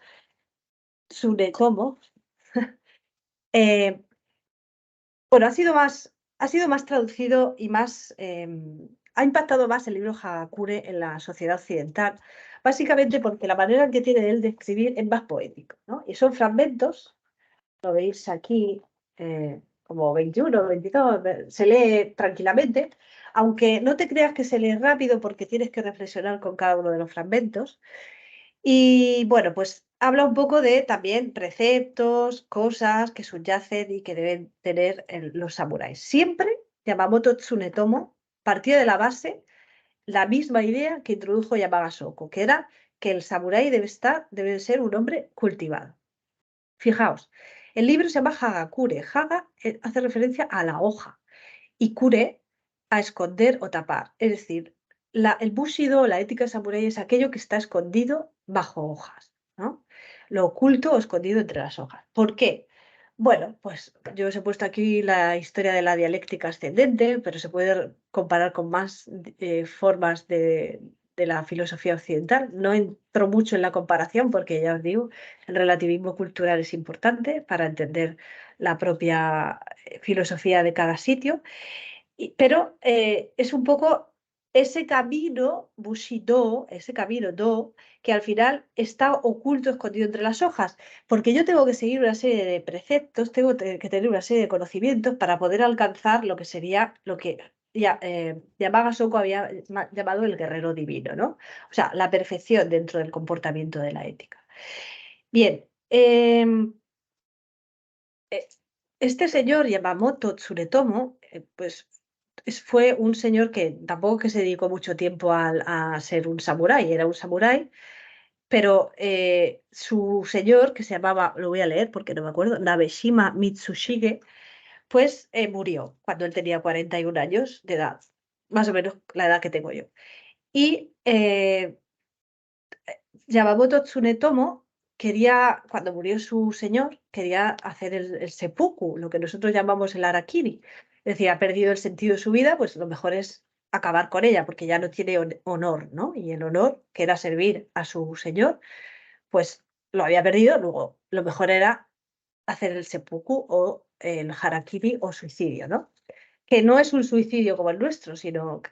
eh, bueno, ha sido más traducido y más, ha impactado más el libro Hagakure en la sociedad occidental, básicamente porque la manera que tiene él de escribir es más poética, ¿no? Y son fragmentos, lo veis aquí, como 21, 22, se lee tranquilamente, aunque no te creas que se lee rápido porque tienes que reflexionar con cada uno de los fragmentos. Y bueno, pues habla un poco de también preceptos, cosas que subyacen y que deben tener los samuráis. Siempre Yamamoto Tsunetomo partía de la base la misma idea que introdujo Yamaga Shoko, que era que el samurái debe ser un hombre cultivado. Fijaos, el libro se llama Hagakure. Haga hace referencia a la hoja y kure a esconder o tapar. Es decir, el bushido, la ética samurái, es aquello que está escondido bajo hojas, ¿no? Lo oculto o escondido entre las hojas. ¿Por qué? Bueno, pues yo os he puesto aquí la historia de la dialéctica ascendente, pero se puede comparar con más formas de la filosofía occidental. No entro mucho en la comparación porque ya os digo, el relativismo cultural es importante para entender la propia filosofía de cada sitio. Pero es un poco ese camino Bushido, ese camino Do, que al final está oculto, escondido entre las hojas, porque yo tengo que seguir una serie de preceptos, tengo que tener una serie de conocimientos para poder alcanzar lo que sería lo que Yamaga Shoko había llamado el guerrero divino, ¿no? O sea, la perfección dentro del comportamiento de la ética. Bien, este señor Yamamoto Tsunetomo, pues fue un señor que tampoco que se dedicó mucho tiempo a ser un samurái, era un samurái, pero su señor, que se llamaba, lo voy a leer porque no me acuerdo, Nabeshima Mitsushige, pues murió cuando él tenía 41 años de edad, más o menos la edad que tengo yo. Y Yamamoto Tsunetomo quería, cuando murió su señor, quería hacer el seppuku, lo que nosotros llamamos el harakiri. Es decir, ha perdido el sentido de su vida, pues lo mejor es acabar con ella, porque ya no tiene honor, ¿no? Y el honor, que era servir a su señor, pues lo había perdido. Luego, lo mejor era hacer el seppuku o el harakiri o suicidio, ¿no? Que no es un suicidio como el nuestro, sino que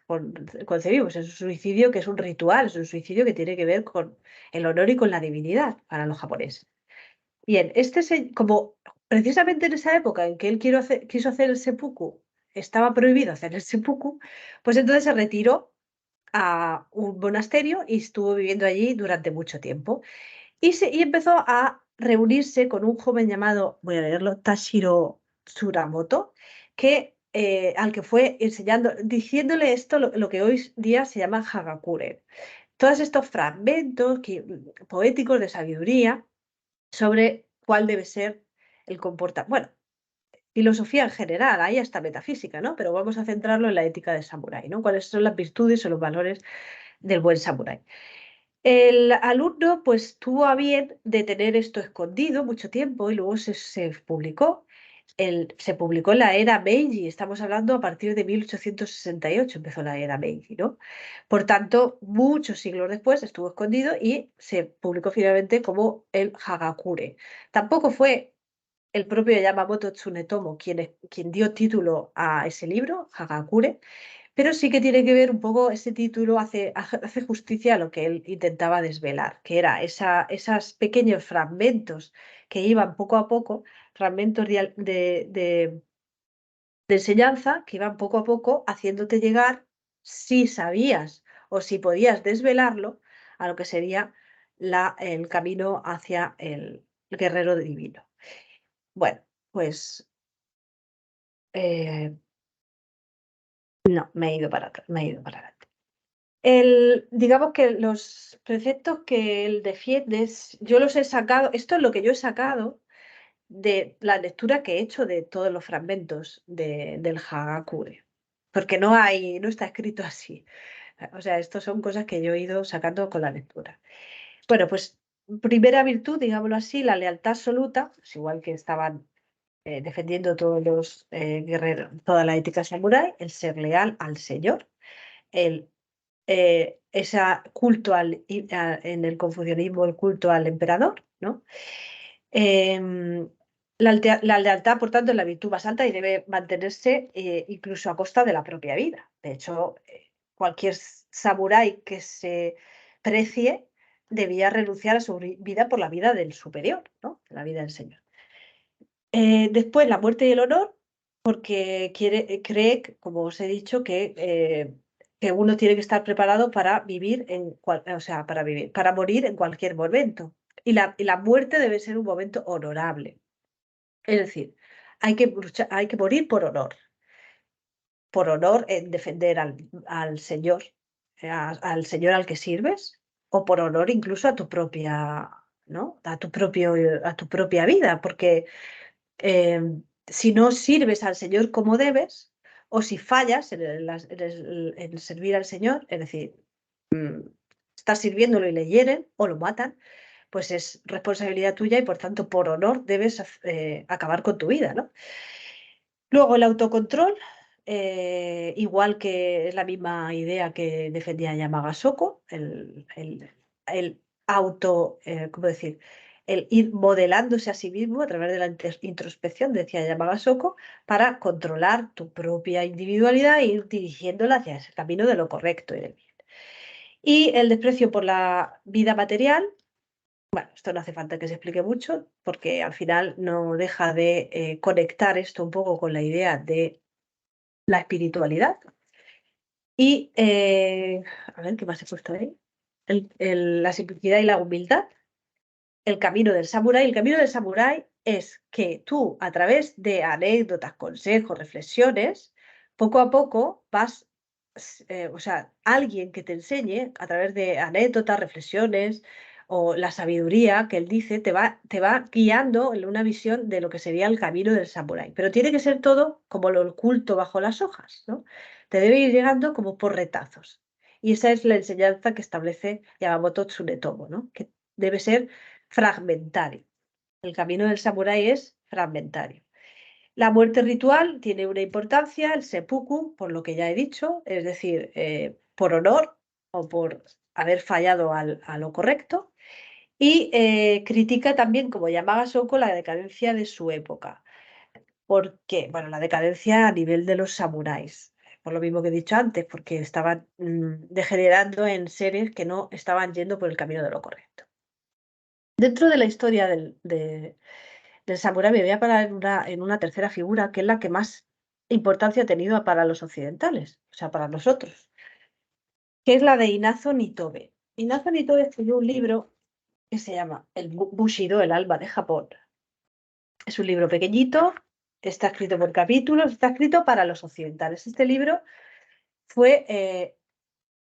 concebimos, es un suicidio que es un ritual, es un suicidio que tiene que ver con el honor y con la divinidad para los japoneses. Bien, como precisamente en esa época en que él quiso hacer el seppuku, estaba prohibido hacer el seppuku, pues entonces se retiró a un monasterio y estuvo viviendo allí durante mucho tiempo. Y empezó a reunirse con un joven llamado, voy a leerlo, Tashiro Tsurumoto, al que fue enseñando, diciéndole esto, lo que hoy día se llama Hagakure. Todos estos fragmentos poéticos de sabiduría sobre cuál debe ser el comportamiento. Bueno, filosofía en general, hay hasta metafísica, ¿no? Pero vamos a centrarlo en la ética de samurái, ¿no? ¿Cuáles son las virtudes o los valores del buen samurái? El alumno pues tuvo a bien de tener esto escondido mucho tiempo y luego se publicó. Se publicó en la era Meiji, estamos hablando a partir de 1868 empezó la era Meiji, ¿no? Por tanto, muchos siglos después estuvo escondido y se publicó finalmente como el Hagakure. Tampoco fue el propio Yamamoto Tsunetomo quien dio título a ese libro, Hagakure, pero sí que tiene que ver un poco, ese título hace justicia a lo que él intentaba desvelar, que era esos pequeños fragmentos que iban poco a poco, fragmentos de enseñanza que iban poco a poco haciéndote llegar, si sabías o si podías desvelarlo, a lo que sería el camino hacia el guerrero divino. Bueno, pues eh, no, me he ido para atrás, me he ido para adelante. Digamos que los preceptos que él defiende, yo los he sacado, esto es lo que yo he sacado de la lectura que he hecho de todos los fragmentos del Hagakure, porque no está escrito así. O sea, esto son cosas que yo he ido sacando con la lectura. Bueno, pues primera virtud, digámoslo así, la lealtad absoluta, pues igual que estaban defendiendo todos los guerreros, toda la ética samurái, el ser leal al señor, ese culto en el confucianismo, el culto al emperador, ¿no? La lealtad, por tanto, es la virtud más alta y debe mantenerse incluso a costa de la propia vida. De hecho, cualquier samurái que se precie debía renunciar a su vida por la vida del superior, ¿no? La vida del señor. Después, la muerte y el honor, porque cree, como os he dicho, que uno tiene que estar preparado para vivir o sea, para morir en cualquier momento. Y la muerte debe ser un momento honorable. Es decir, hay que morir por honor en defender al Señor, al Señor al que sirves, o por honor incluso a tu propia, ¿no? A tu propia vida, porque si no sirves al Señor como debes, o si fallas en servir al Señor, es decir, estás sirviéndolo y le hieren o lo matan, pues es responsabilidad tuya y por tanto por honor debes acabar con tu vida, ¿no? Luego el autocontrol, igual que es la misma idea que defendía Yamaga Soko, el ¿cómo decir? El ir modelándose a sí mismo a través de la introspección, decía Yamaga Soko, para controlar tu propia individualidad e ir dirigiéndola hacia ese camino de lo correcto y del bien. Y el desprecio por la vida material. Bueno, esto no hace falta que se explique mucho porque al final no deja de conectar esto un poco con la idea de la espiritualidad. Y, a ver, ¿qué más he puesto ahí? La simplicidad y la humildad. El camino del samurái. El camino del samurái es que tú, a través de anécdotas, consejos, reflexiones, poco a poco vas, o sea, alguien que te enseñe a través de anécdotas, reflexiones o la sabiduría que él dice, te va guiando en una visión de lo que sería el camino del samurái. Pero tiene que ser todo como lo oculto bajo las hojas, ¿no? Te debe ir llegando como por retazos. Y esa es la enseñanza que establece Yamamoto Tsunetomo, ¿no? Que debe ser fragmentario. El camino del samurái es fragmentario. La muerte ritual tiene una importancia, el seppuku, por lo que ya he dicho, es decir, por honor o por haber fallado a lo correcto. Y critica también, como Yamaga Soko, la decadencia de su época. Porque, bueno, la decadencia a nivel de los samuráis, por lo mismo que he dicho antes, porque estaban degenerando en seres que no estaban yendo por el camino de lo correcto. Dentro de la historia del samurái me voy a parar en una tercera figura, que es la que más importancia ha tenido para los occidentales, o sea, para nosotros, que es la de Inazo Nitobe. Inazo Nitobe escribió un libro que se llama El Bushido, el alma de Japón. Es un libro pequeñito, está escrito por capítulos, está escrito para los occidentales. Este libro fue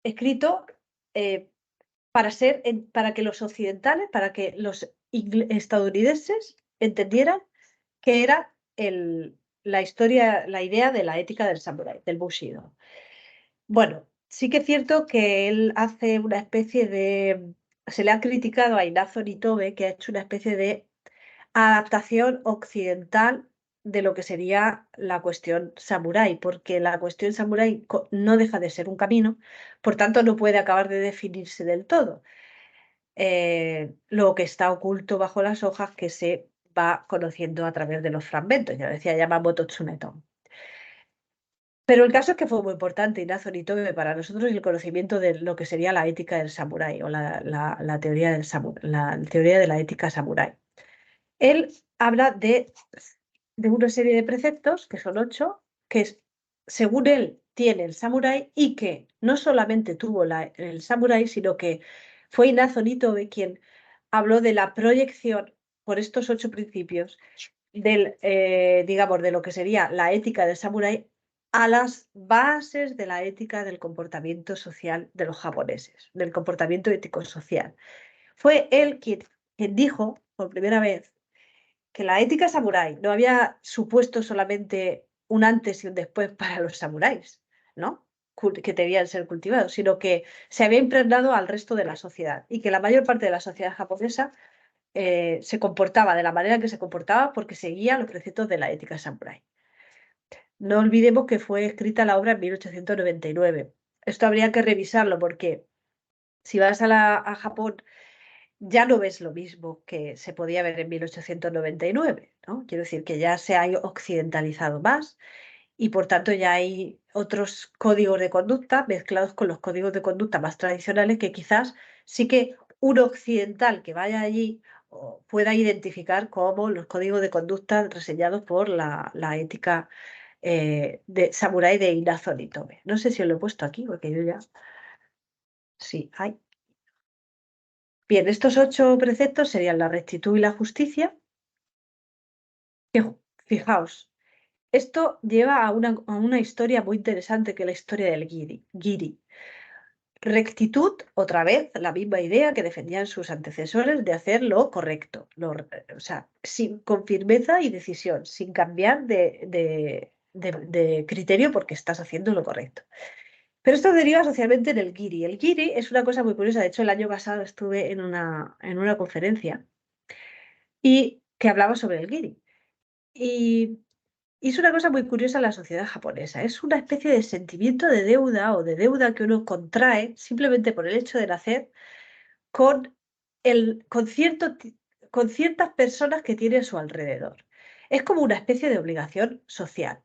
escrito para que los occidentales, para que los estadounidenses entendieran que era la historia, la idea de la ética del samurái, del Bushido. Bueno, sí que es cierto que él hace una especie de. Se le ha criticado a Inazo Nitobe que ha hecho una especie de adaptación occidental de lo que sería la cuestión samurái, porque la cuestión samurái no deja de ser un camino, por tanto no puede acabar de definirse del todo. Lo que está oculto bajo las hojas que se va conociendo a través de los fragmentos, ya decía Yamamoto Tsuneto. Pero el caso es que fue muy importante Inazo Nitobe para nosotros el conocimiento de lo que sería la ética del samurái o la teoría la teoría de la ética samurái. Él habla de una serie de preceptos, que son 8, que según él tiene el samurái y que no solamente tuvo el samurái, sino que fue Inazo Nitobe quien habló de la proyección por estos 8 principios digamos, de lo que sería la ética del samurái a las bases de la ética del comportamiento social de los japoneses, del comportamiento ético social. Fue él quien dijo por primera vez que la ética samurái no había supuesto solamente un antes y un después para los samuráis, ¿no? Que debían ser cultivados, sino que se había impregnado al resto de la sociedad y que la mayor parte de la sociedad japonesa se comportaba de la manera que se comportaba porque seguía los preceptos de la ética samurái. No olvidemos que fue escrita la obra en 1899. Esto habría que revisarlo porque si vas a Japón ya no ves lo mismo que se podía ver en 1899, ¿no? Quiero decir que ya se ha occidentalizado más y por tanto ya hay otros códigos de conducta mezclados con los códigos de conducta más tradicionales que quizás sí que un occidental que vaya allí pueda identificar como los códigos de conducta reseñados por la ética de samurái de Inazo Nitobe. No sé si os lo he puesto aquí, porque yo ya... Sí, hay. Bien, estos 8 preceptos serían la rectitud y la justicia. Fijaos, esto lleva a una historia muy interesante que es la historia del Giri. Rectitud, otra vez, la misma idea que defendían sus antecesores de hacer lo correcto, o sea, con firmeza y decisión, sin cambiar de criterio porque estás haciendo lo correcto. Pero esto deriva socialmente en el Giri. El Giri es una cosa muy curiosa. De hecho, el año pasado estuve en una conferencia y que hablaba sobre el Giri. Y es una cosa muy curiosa en la sociedad japonesa. Es una especie de sentimiento de deuda o de deuda que uno contrae simplemente por el hecho de nacer con, con ciertas personas que tiene a su alrededor. Es como una especie de obligación social.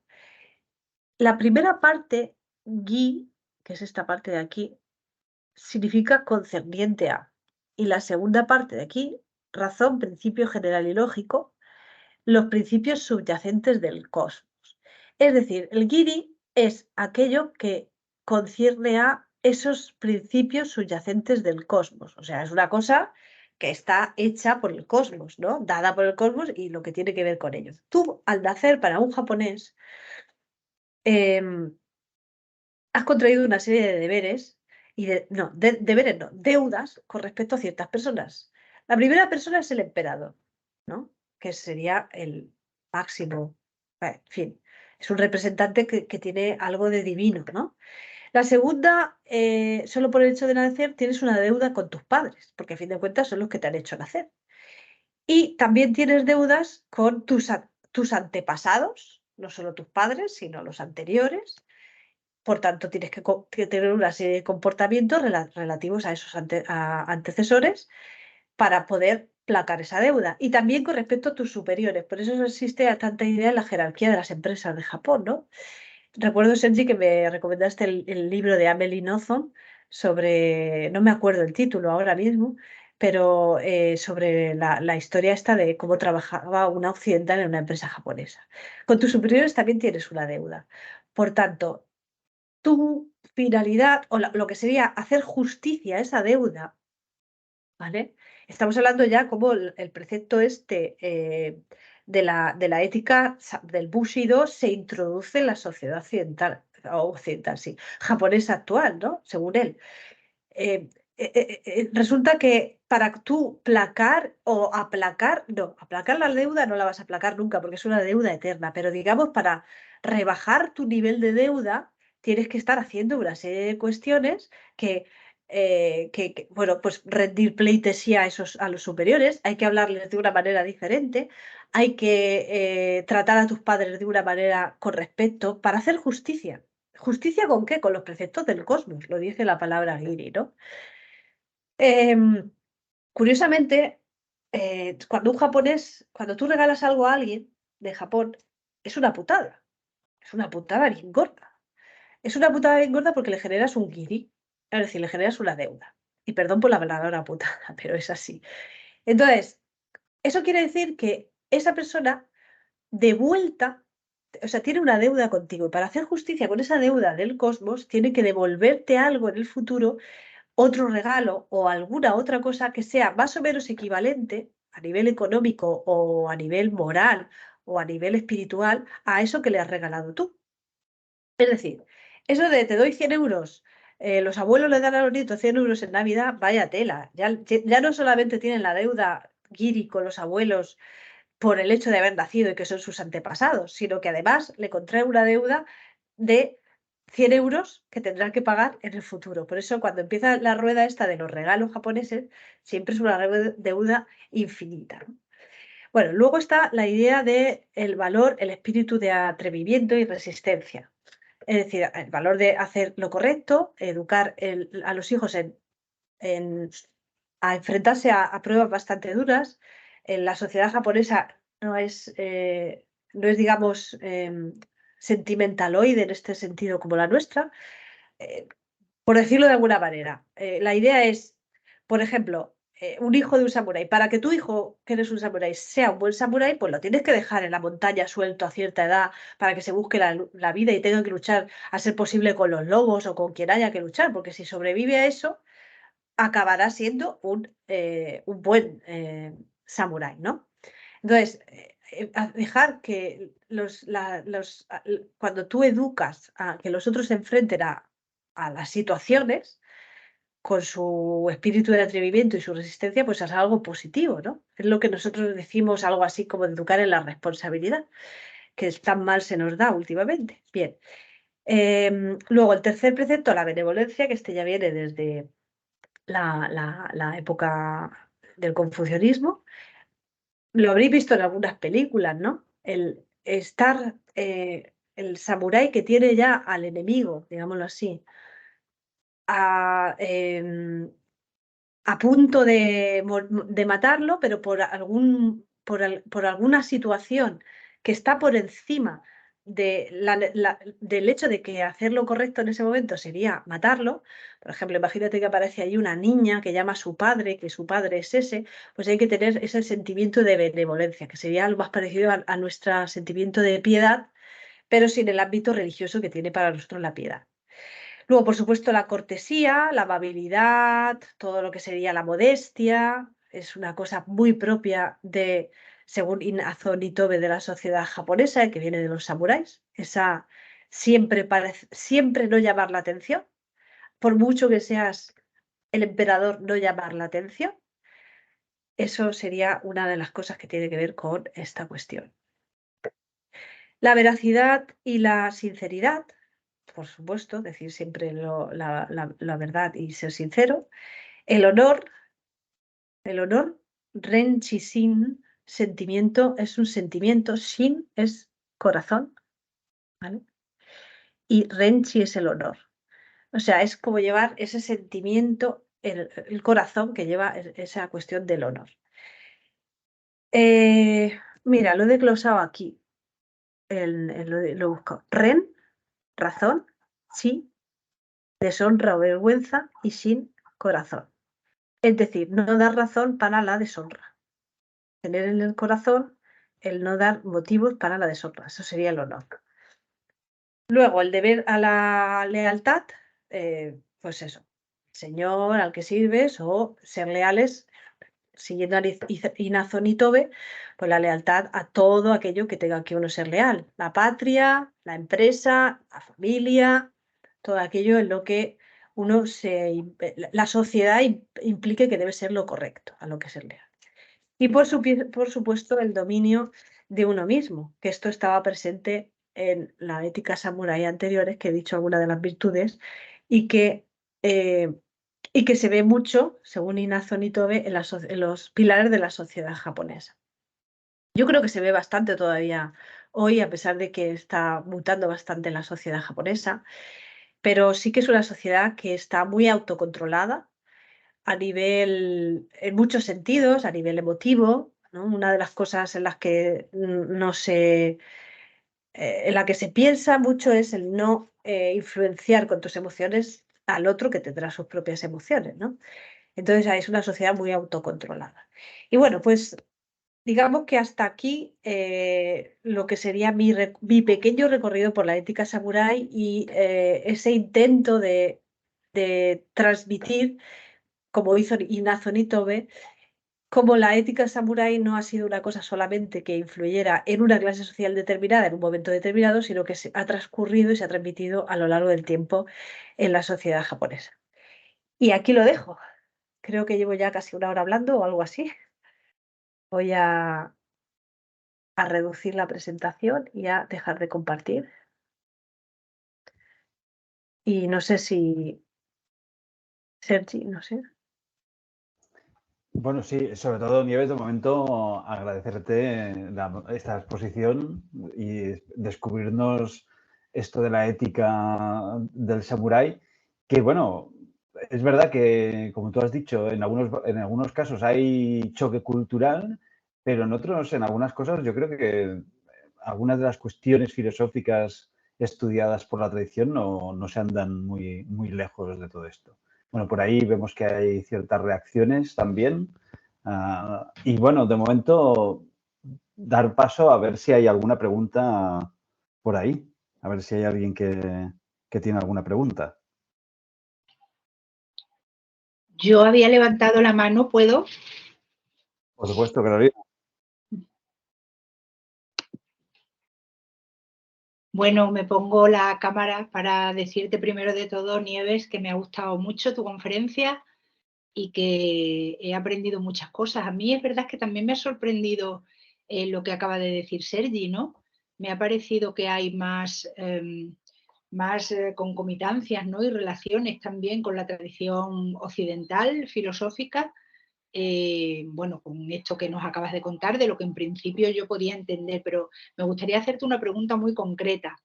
La primera parte, gi, que es esta parte de aquí, significa concerniente a. Y la segunda parte de aquí, razón, principio general y lógico, los principios subyacentes del cosmos. Es decir, el giri es aquello que concierne a esos principios subyacentes del cosmos. O sea, es una cosa que está hecha por el cosmos, ¿no? Dada por el cosmos y lo que tiene que ver con ellos. Tú, al nacer para un japonés, has contraído una serie de deberes y deberes no, deudas con respecto a ciertas personas. La primera persona es el emperador, ¿no? Que sería el máximo, en fin, es un representante que tiene algo de divino, ¿no? La segunda, solo por el hecho de nacer, tienes una deuda con tus padres, porque a fin de cuentas son los que te han hecho nacer. Y también tienes deudas con tus antepasados, no solo tus padres, sino los anteriores. Por tanto, tienes que tener una serie de comportamientos relativos a esos antecesores para poder placar esa deuda. Y también con respecto a tus superiores. Por eso existe tanta idea en la jerarquía de las empresas de Japón, ¿no? Recuerdo, Senji, que me recomendaste el libro de Amelie Nothomb sobre, no me acuerdo el título ahora mismo, pero sobre la historia esta de cómo trabajaba una occidental en una empresa japonesa. Con tus superiores también tienes una deuda. Por tanto, tu finalidad o lo que sería hacer justicia a esa deuda, ¿vale? Estamos hablando ya como el precepto este de la ética del Bushido se introduce en la sociedad occidental, sí, japonesa actual, ¿no? Según él. Eh, Resulta que para tú placar o aplacar, no, aplacar la deuda no la vas a aplacar nunca porque es una deuda eterna, pero digamos para rebajar tu nivel de deuda tienes que estar haciendo una serie de cuestiones bueno, pues rendir pleitesía a los superiores, hay que hablarles de una manera diferente, hay que tratar a tus padres de una manera con respeto para hacer justicia. ¿Justicia con qué? Con los preceptos del cosmos, lo dice la palabra Giri, ¿no? Curiosamente, cuando tú regalas algo a alguien de Japón, es una putada. Es una putada bien gorda. Es una putada bien gorda porque le generas un Giri, es decir, le generas una deuda. Y perdón por la palabra putada, pero es así. Entonces, eso quiere decir que esa persona de vuelta, o sea, tiene una deuda contigo y para hacer justicia con esa deuda del cosmos, tiene que devolverte algo en el futuro, otro regalo o alguna otra cosa que sea más o menos equivalente a nivel económico o a nivel moral o a nivel espiritual a eso que le has regalado tú. Es decir, eso de te doy 100 euros, los abuelos le dan a los nietos 100 euros en Navidad, vaya tela. Ya no solamente tienen la deuda guiri con los abuelos por el hecho de haber nacido y que son sus antepasados, sino que además le contrae una deuda de 100 euros que tendrán que pagar en el futuro. Por eso cuando empieza la rueda esta de los regalos japoneses, siempre es una deuda infinita, ¿no? Bueno, luego está la idea de el valor, el espíritu de atrevimiento y resistencia. Es decir, el valor de hacer lo correcto, educar a los hijos a enfrentarse a pruebas bastante duras. En la sociedad japonesa no es digamos, sentimentaloide en este sentido como la nuestra, eh, por decirlo de alguna manera. La idea es, por ejemplo, un hijo de un samurái. Para que tu hijo, que eres un samurái, sea un buen samurái, pues lo tienes que dejar en la montaña suelto a cierta edad para que se busque la vida y tenga que luchar a ser posible con los lobos o con quien haya que luchar, porque si sobrevive a eso, acabará siendo un buen samurái, ¿no? Entonces, dejar que cuando tú educas a que los otros se enfrenten a las situaciones con su espíritu de atrevimiento y su resistencia, pues es algo positivo, ¿no? Es lo que nosotros decimos, algo así como educar en la responsabilidad, que tan mal se nos da últimamente. Bien. Luego, el tercer precepto, la benevolencia, que este ya viene desde la época del confucianismo. Lo habréis visto en algunas películas, ¿no? El samurái que tiene ya al enemigo, digámoslo así, a, a punto de matarlo, pero por alguna situación que está por encima del hecho de que hacer lo correcto en ese momento sería matarlo. Por ejemplo, imagínate que aparece ahí una niña que llama a su padre, que su padre es ese, pues hay que tener ese sentimiento de benevolencia, que sería lo más parecido a nuestro sentimiento de piedad, pero sin el ámbito religioso que tiene para nosotros la piedad. Luego, por supuesto, la cortesía, la amabilidad, todo lo que sería la modestia, es una cosa muy propia de, según Inazo Nitobe, de la sociedad japonesa, que viene de los samuráis, esa siempre no llamar la atención, por mucho que seas el emperador, no llamar la atención. Eso sería una de las cosas que tiene que ver con esta cuestión. La veracidad y la sinceridad, por supuesto, decir siempre la verdad y ser sincero. El honor, renchi sin, sentimiento, es un sentimiento, shin es corazón, ¿vale? Y renchi es el honor. O sea, es como llevar ese sentimiento, el corazón que lleva esa cuestión del honor. Mira, lo he desglosado aquí, lo he buscado. Ren, razón, chi, deshonra o vergüenza, y sin, corazón. Es decir, no dar razón para la deshonra. Tener en el corazón el no dar motivos para la deshonra. Eso sería el honor. Luego, el deber a la lealtad, pues eso, señor al que sirves o ser leales, siguiendo a Inazo Nitobe, pues la lealtad a todo aquello que tenga que uno ser leal. La patria, la empresa, la familia, todo aquello en lo que la sociedad implique que debe ser lo correcto, a lo que ser leal. Y por supuesto el dominio de uno mismo, que esto estaba presente en la ética samurái anteriores, que he dicho algunas de las virtudes, y que, eh, y que se ve mucho, según Inazo Nitobe, en los pilares de la sociedad japonesa. Yo creo que se ve bastante todavía hoy, a pesar de que está mutando bastante la sociedad japonesa, pero sí que es una sociedad que está muy autocontrolada a nivel, en muchos sentidos, a nivel emotivo, ¿no? Una de las cosas en las que no se, en la que se piensa mucho es el no influenciar con tus emociones al otro que tendrá sus propias emociones, ¿no? Entonces es una sociedad muy autocontrolada. Y bueno, pues digamos que hasta aquí lo que sería mi pequeño recorrido por la ética samurái y ese intento de transmitir, como hizo Inazo Nitobe, como la ética samurái no ha sido una cosa solamente que influyera en una clase social determinada en un momento determinado, sino que se ha transcurrido y se ha transmitido a lo largo del tiempo en la sociedad japonesa. Y aquí lo dejo. Creo que llevo ya casi una hora hablando o algo así. Voy a reducir la presentación y a dejar de compartir. Y no sé si Sergi, no sé. Bueno, sí, sobre todo, Nieves, de momento agradecerte esta exposición y descubrirnos esto de la ética del samurái, que bueno, es verdad que, como tú has dicho, en algunos casos hay choque cultural, pero en otros, en algunas cosas, yo creo que algunas de las cuestiones filosóficas estudiadas por la tradición no se andan muy lejos de todo esto. Bueno, por ahí vemos que hay ciertas reacciones también. Y bueno, de momento, dar paso a ver si hay alguna pregunta por ahí. A ver si hay alguien que tiene alguna pregunta. Yo había levantado la mano, ¿puedo? Por supuesto, Carolina. Bueno, me pongo la cámara para decirte primero de todo, Nieves, que me ha gustado mucho tu conferencia y que he aprendido muchas cosas. A mí es verdad que también me ha sorprendido lo que acaba de decir Sergi, ¿no? Me ha parecido que hay más concomitancias, ¿no? Y relaciones también con la tradición occidental, filosófica, bueno, con esto que nos acabas de contar, de lo que en principio yo podía entender, pero me gustaría hacerte una pregunta muy concreta.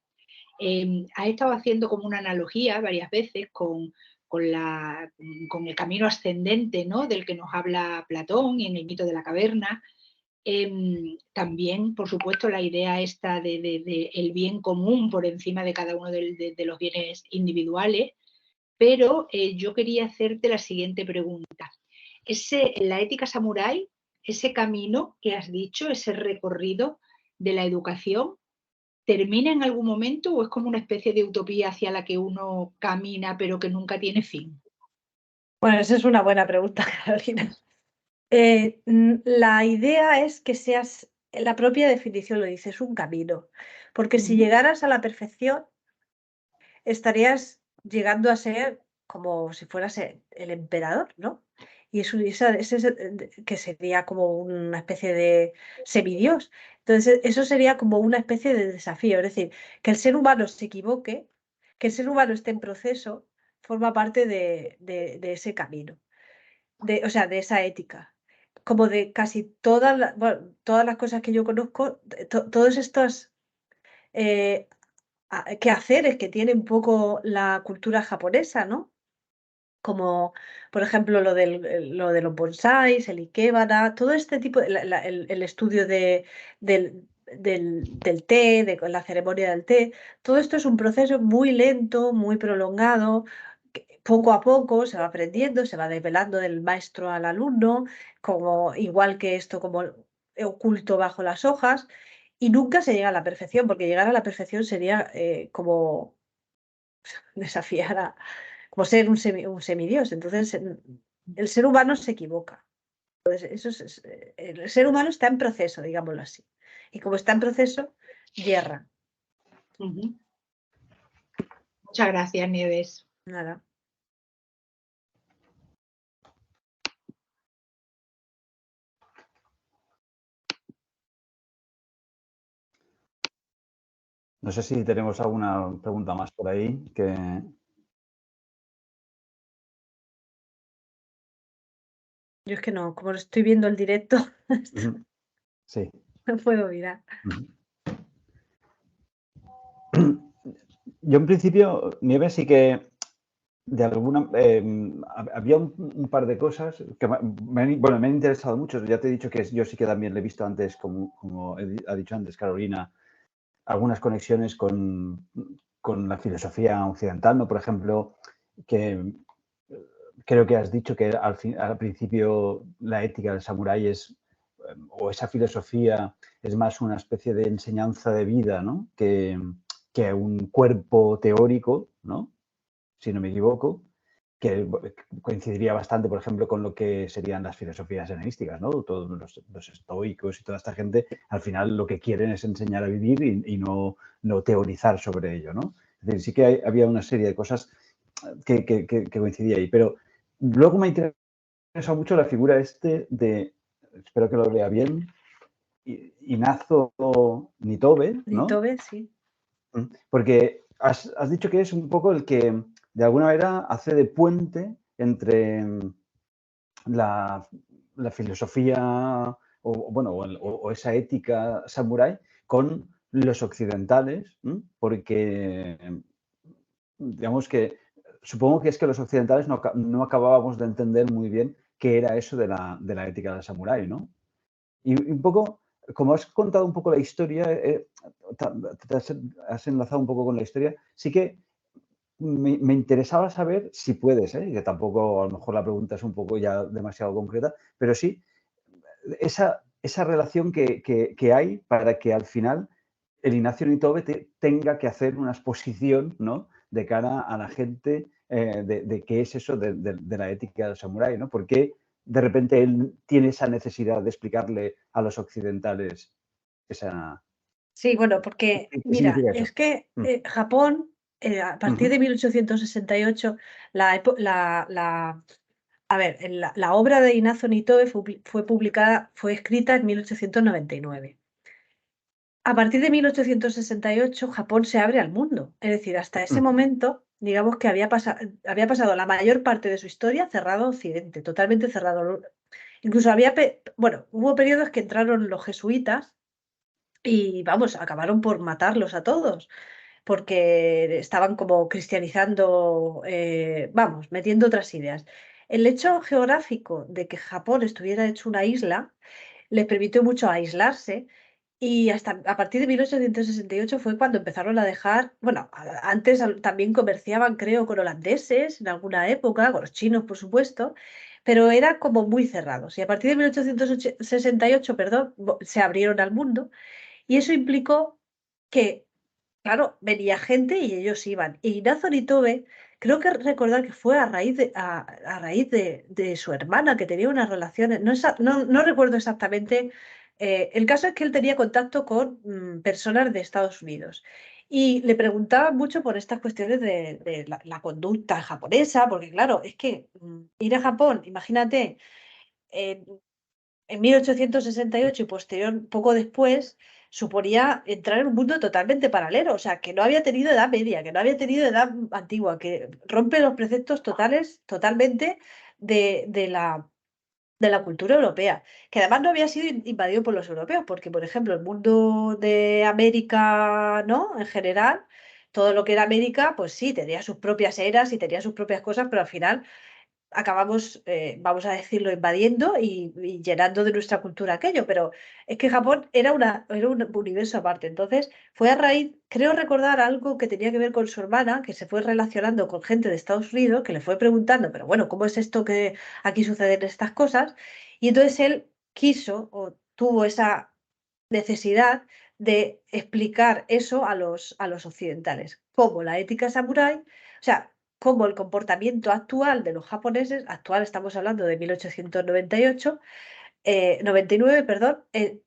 Has estado haciendo como una analogía varias veces con el camino ascendente, ¿no? Del que nos habla Platón y en el mito de la caverna. También, por supuesto, la idea esta de el bien común por encima de cada uno de los bienes individuales, pero yo quería hacerte la siguiente pregunta. La ética samurái, ese camino que has dicho, ese recorrido de la educación, ¿termina en algún momento o es como una especie de utopía hacia la que uno camina pero que nunca tiene fin? Bueno, esa es una buena pregunta, Carolina. La idea es que seas, la propia definición lo dice, es un camino, porque si llegaras a la perfección, estarías llegando a ser como si fueras el emperador, ¿no? Y que sería como una especie de semidios. Entonces, eso sería como una especie de desafío, es decir, que el ser humano se equivoque, que el ser humano esté en proceso, forma parte de ese camino, o sea, de esa ética. Como de casi bueno, todas las cosas que yo conozco, todos estos eh, quehaceres que tiene un poco la cultura japonesa, ¿no? Como, por ejemplo, lo de los bonsáis, el ikebana, todo este tipo, el estudio del té, de la ceremonia del té, todo esto es un proceso muy lento, muy prolongado, que poco a poco se va aprendiendo, se va desvelando del maestro al alumno, como igual que esto, como oculto bajo las hojas, y nunca se llega a la perfección, porque llegar a la perfección sería como desafiar como ser un semidios. Entonces, el ser humano se equivoca. Entonces, el ser humano está en proceso, digámoslo así. Y como está en proceso, yerra. Muchas gracias, Nieves. Nada. No sé si tenemos alguna pregunta más por ahí que... Yo es que no, como estoy viendo el directo, Sí. no puedo mirar. Yo en principio, Nieves, sí que de alguna... había un par de cosas que me han interesado mucho. Ya te he dicho que yo sí que también le he visto antes, como ha dicho antes Carolina, algunas conexiones con la filosofía occidental, ¿no? Por ejemplo, que creo que has dicho que al principio la ética del samurái o esa filosofía es más una especie de enseñanza de vida, ¿no? Que un cuerpo teórico, ¿no? Si no me equivoco, que coincidiría bastante, por ejemplo, con lo que serían las filosofías helenísticas, ¿no? Todos los estoicos y toda esta gente, al final lo que quieren es enseñar a vivir y no teorizar sobre ello, ¿no? Es decir, sí que había una serie de cosas que coincidía ahí, pero luego me interesa mucho la figura de, espero que lo lea bien, Inazo Nitobe, ¿no? Nitobe, sí. Porque has dicho que es un poco el que, de alguna manera, hace de puente entre la, la filosofía o esa ética samurái con los occidentales, ¿m? Porque digamos que supongo que es que los occidentales no acabábamos de entender muy bien qué era eso de la ética del samurái, ¿no? Y un poco, como has contado un poco la historia, te has enlazado un poco con la historia, sí que me interesaba saber si puedes, que tampoco a lo mejor la pregunta es un poco ya demasiado concreta, pero sí esa relación que hay para que al final el Ignacio Nitobe tenga que hacer una exposición, ¿no?, de cara a la gente de qué es eso de la ética del samurái, ¿no? ¿Por qué de repente él tiene esa necesidad de explicarle a los occidentales esa... Sí, bueno, porque ¿Qué mira, significa eso? es que Japón, a partir Ujú, de 1868, a ver, la obra de Inazo Nitobe fue publicada, fue escrita en 1899. A partir de 1868, Japón se abre al mundo. Es decir, hasta ese ujú, momento, digamos que había pasado la mayor parte de su historia cerrado a Occidente, totalmente cerrado. Incluso bueno, hubo periodos que entraron los jesuitas y, vamos, acabaron por matarlos a todos, porque estaban como cristianizando, vamos, metiendo otras ideas. El hecho geográfico de que Japón estuviera hecho una isla les permitió mucho aislarse y hasta a partir de 1868 fue cuando empezaron a dejar, bueno, antes también comerciaban, creo, con holandeses en alguna época, con los chinos, por supuesto, pero era como muy cerrados. Y a partir de 1868, perdón, se abrieron al mundo y eso implicó que, claro, venía gente y ellos iban. Y Ignacio Nitobe, creo que recordar que fue a raíz de su hermana, que tenía unas relaciones, no recuerdo exactamente. El caso es que él tenía contacto con personas de Estados Unidos y le preguntaban mucho por estas cuestiones de la conducta japonesa, porque claro, es que ir a Japón, imagínate, en 1868 y posterior, poco después, suponía entrar en un mundo totalmente paralelo, o sea, que no había tenido edad media, que no había tenido edad antigua, que rompe los preceptos totalmente de la cultura europea, que además no había sido invadido por los europeos, porque, por ejemplo, el mundo de América, ¿no? En general, todo lo que era América, pues sí, tenía sus propias eras y tenía sus propias cosas, pero al final acabamos, vamos a decirlo, invadiendo y llenando de nuestra cultura aquello, pero es que Japón era un universo aparte. Entonces, fue a raíz, creo recordar algo que tenía que ver con su hermana, que se fue relacionando con gente de Estados Unidos, que le fue preguntando, pero bueno, ¿cómo es esto que aquí suceden estas cosas? Y entonces él quiso o tuvo esa necesidad de explicar eso a los occidentales, como la ética samurái, o sea, como el comportamiento actual de los japoneses, actual estamos hablando de 1898, 99, perdón,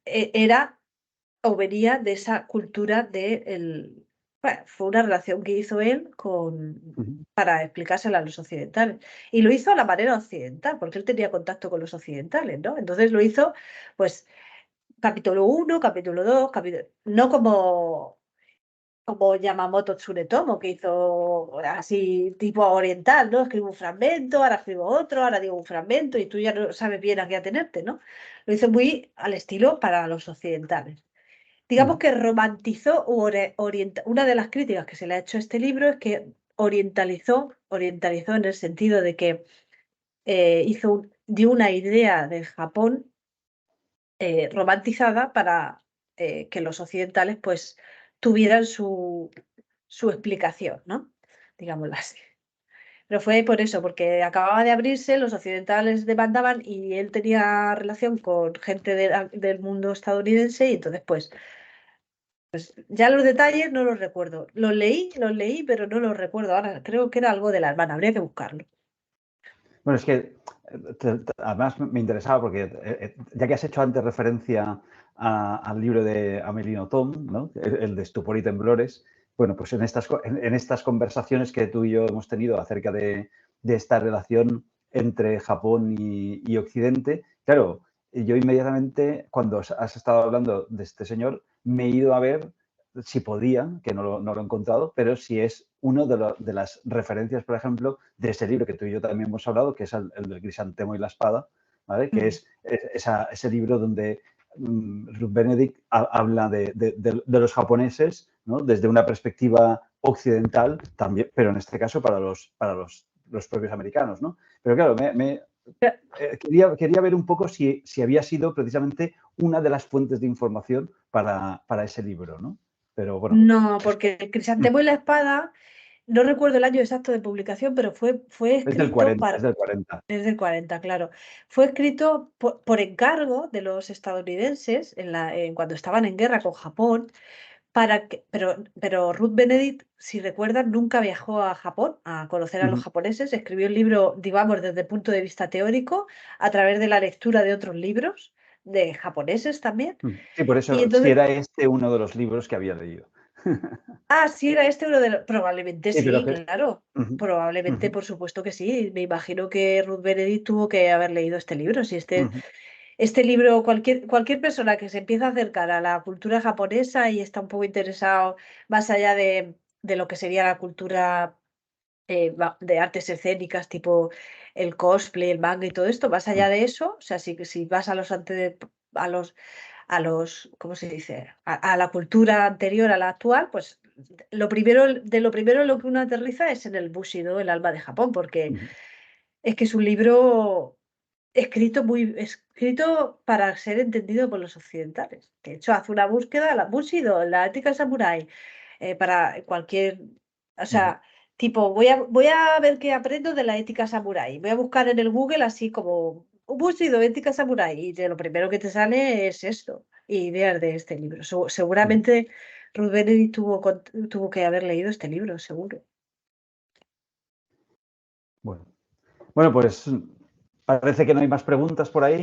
era o venía de esa cultura bueno, fue una relación que hizo él ujú. para explicársela a los occidentales. Y lo hizo a la manera occidental, porque él tenía contacto con los occidentales, ¿no? Entonces lo hizo, pues, capítulo 1, capítulo 2, no como Yamamoto Tsunetomo, que hizo así tipo oriental, ¿no? Escribo un fragmento, ahora escribo otro, ahora digo un fragmento y tú ya no sabes bien a qué atenerte, ¿no? Lo hizo muy al estilo para los occidentales. Digamos Ujú, que romantizó una de las críticas que se le ha hecho a este libro es que orientalizó en el sentido de que dio una idea de Japón romantizada para que los occidentales pues tuvieran su explicación, ¿no? Digámoslo así. Pero fue por eso, porque acababa de abrirse, los occidentales demandaban y él tenía relación con gente del mundo estadounidense y entonces pues ya los detalles no los recuerdo. Los leí, pero no los recuerdo. Ahora creo que era algo de la hermana, habría que buscarlo. Bueno, es que además me interesaba porque ya que has hecho antes referencia al libro de Amelino Tom, ¿no?, el de Estupor y Temblores, bueno, pues en estas conversaciones que tú y yo hemos tenido acerca de esta relación entre Japón y Occidente, claro, yo inmediatamente, cuando has estado hablando de este señor, me he ido a ver si podía, que no lo he encontrado, pero si es uno de las referencias, por ejemplo, de ese libro que tú y yo también hemos hablado, que es el del Crisantemo y la espada, ¿vale? Que es ese libro donde Ruth Benedict habla de los japoneses, ¿no? Desde una perspectiva occidental también, pero en este caso para los propios americanos, ¿no? Pero claro, quería ver un poco si había sido precisamente una de las fuentes de información para ese libro, ¿no? Pero bueno. No, porque el Crisantemo y la espada, no recuerdo el año exacto de publicación, pero fue escrito Es del 40, es del 40. Desde el 40, claro. Fue escrito por encargo de los estadounidenses cuando estaban en guerra con Japón, pero Ruth Benedict, si recuerdan, nunca viajó a Japón a conocer a los japoneses. Escribió el libro, digamos, desde el punto de vista teórico, a través de la lectura de otros libros, de japoneses también. Sí, por eso, Y entonces, si era este uno de los libros que había leído. sí, era este uno de los... Probablemente Sí, sí, claro. Probablemente, por supuesto que sí. Me imagino que Ruth Benedict tuvo que haber leído este libro. Si este libro, cualquier persona que se empieza a acercar a la cultura japonesa y está un poco interesado más allá de lo que sería la cultura de artes escénicas, tipo el cosplay, el manga y todo esto, más allá de eso, o sea, si vas a los, ¿cómo se dice? A la cultura anterior a la actual, pues lo primero en lo que uno aterriza es en el Bushido, el alma de Japón, porque es que es un libro escrito para ser entendido por los occidentales. De hecho, hace una búsqueda, la Bushido, la ética samurái, para cualquier, o sea, tipo, voy a ver qué aprendo de la ética samurái. Voy a buscar en el Google así como Bushido, ética samurái, y de lo primero que te sale es esto, ideas de este libro. Seguramente Ruth Benedict tuvo que haber leído este libro, seguro. Bueno, pues parece que no hay más preguntas por ahí.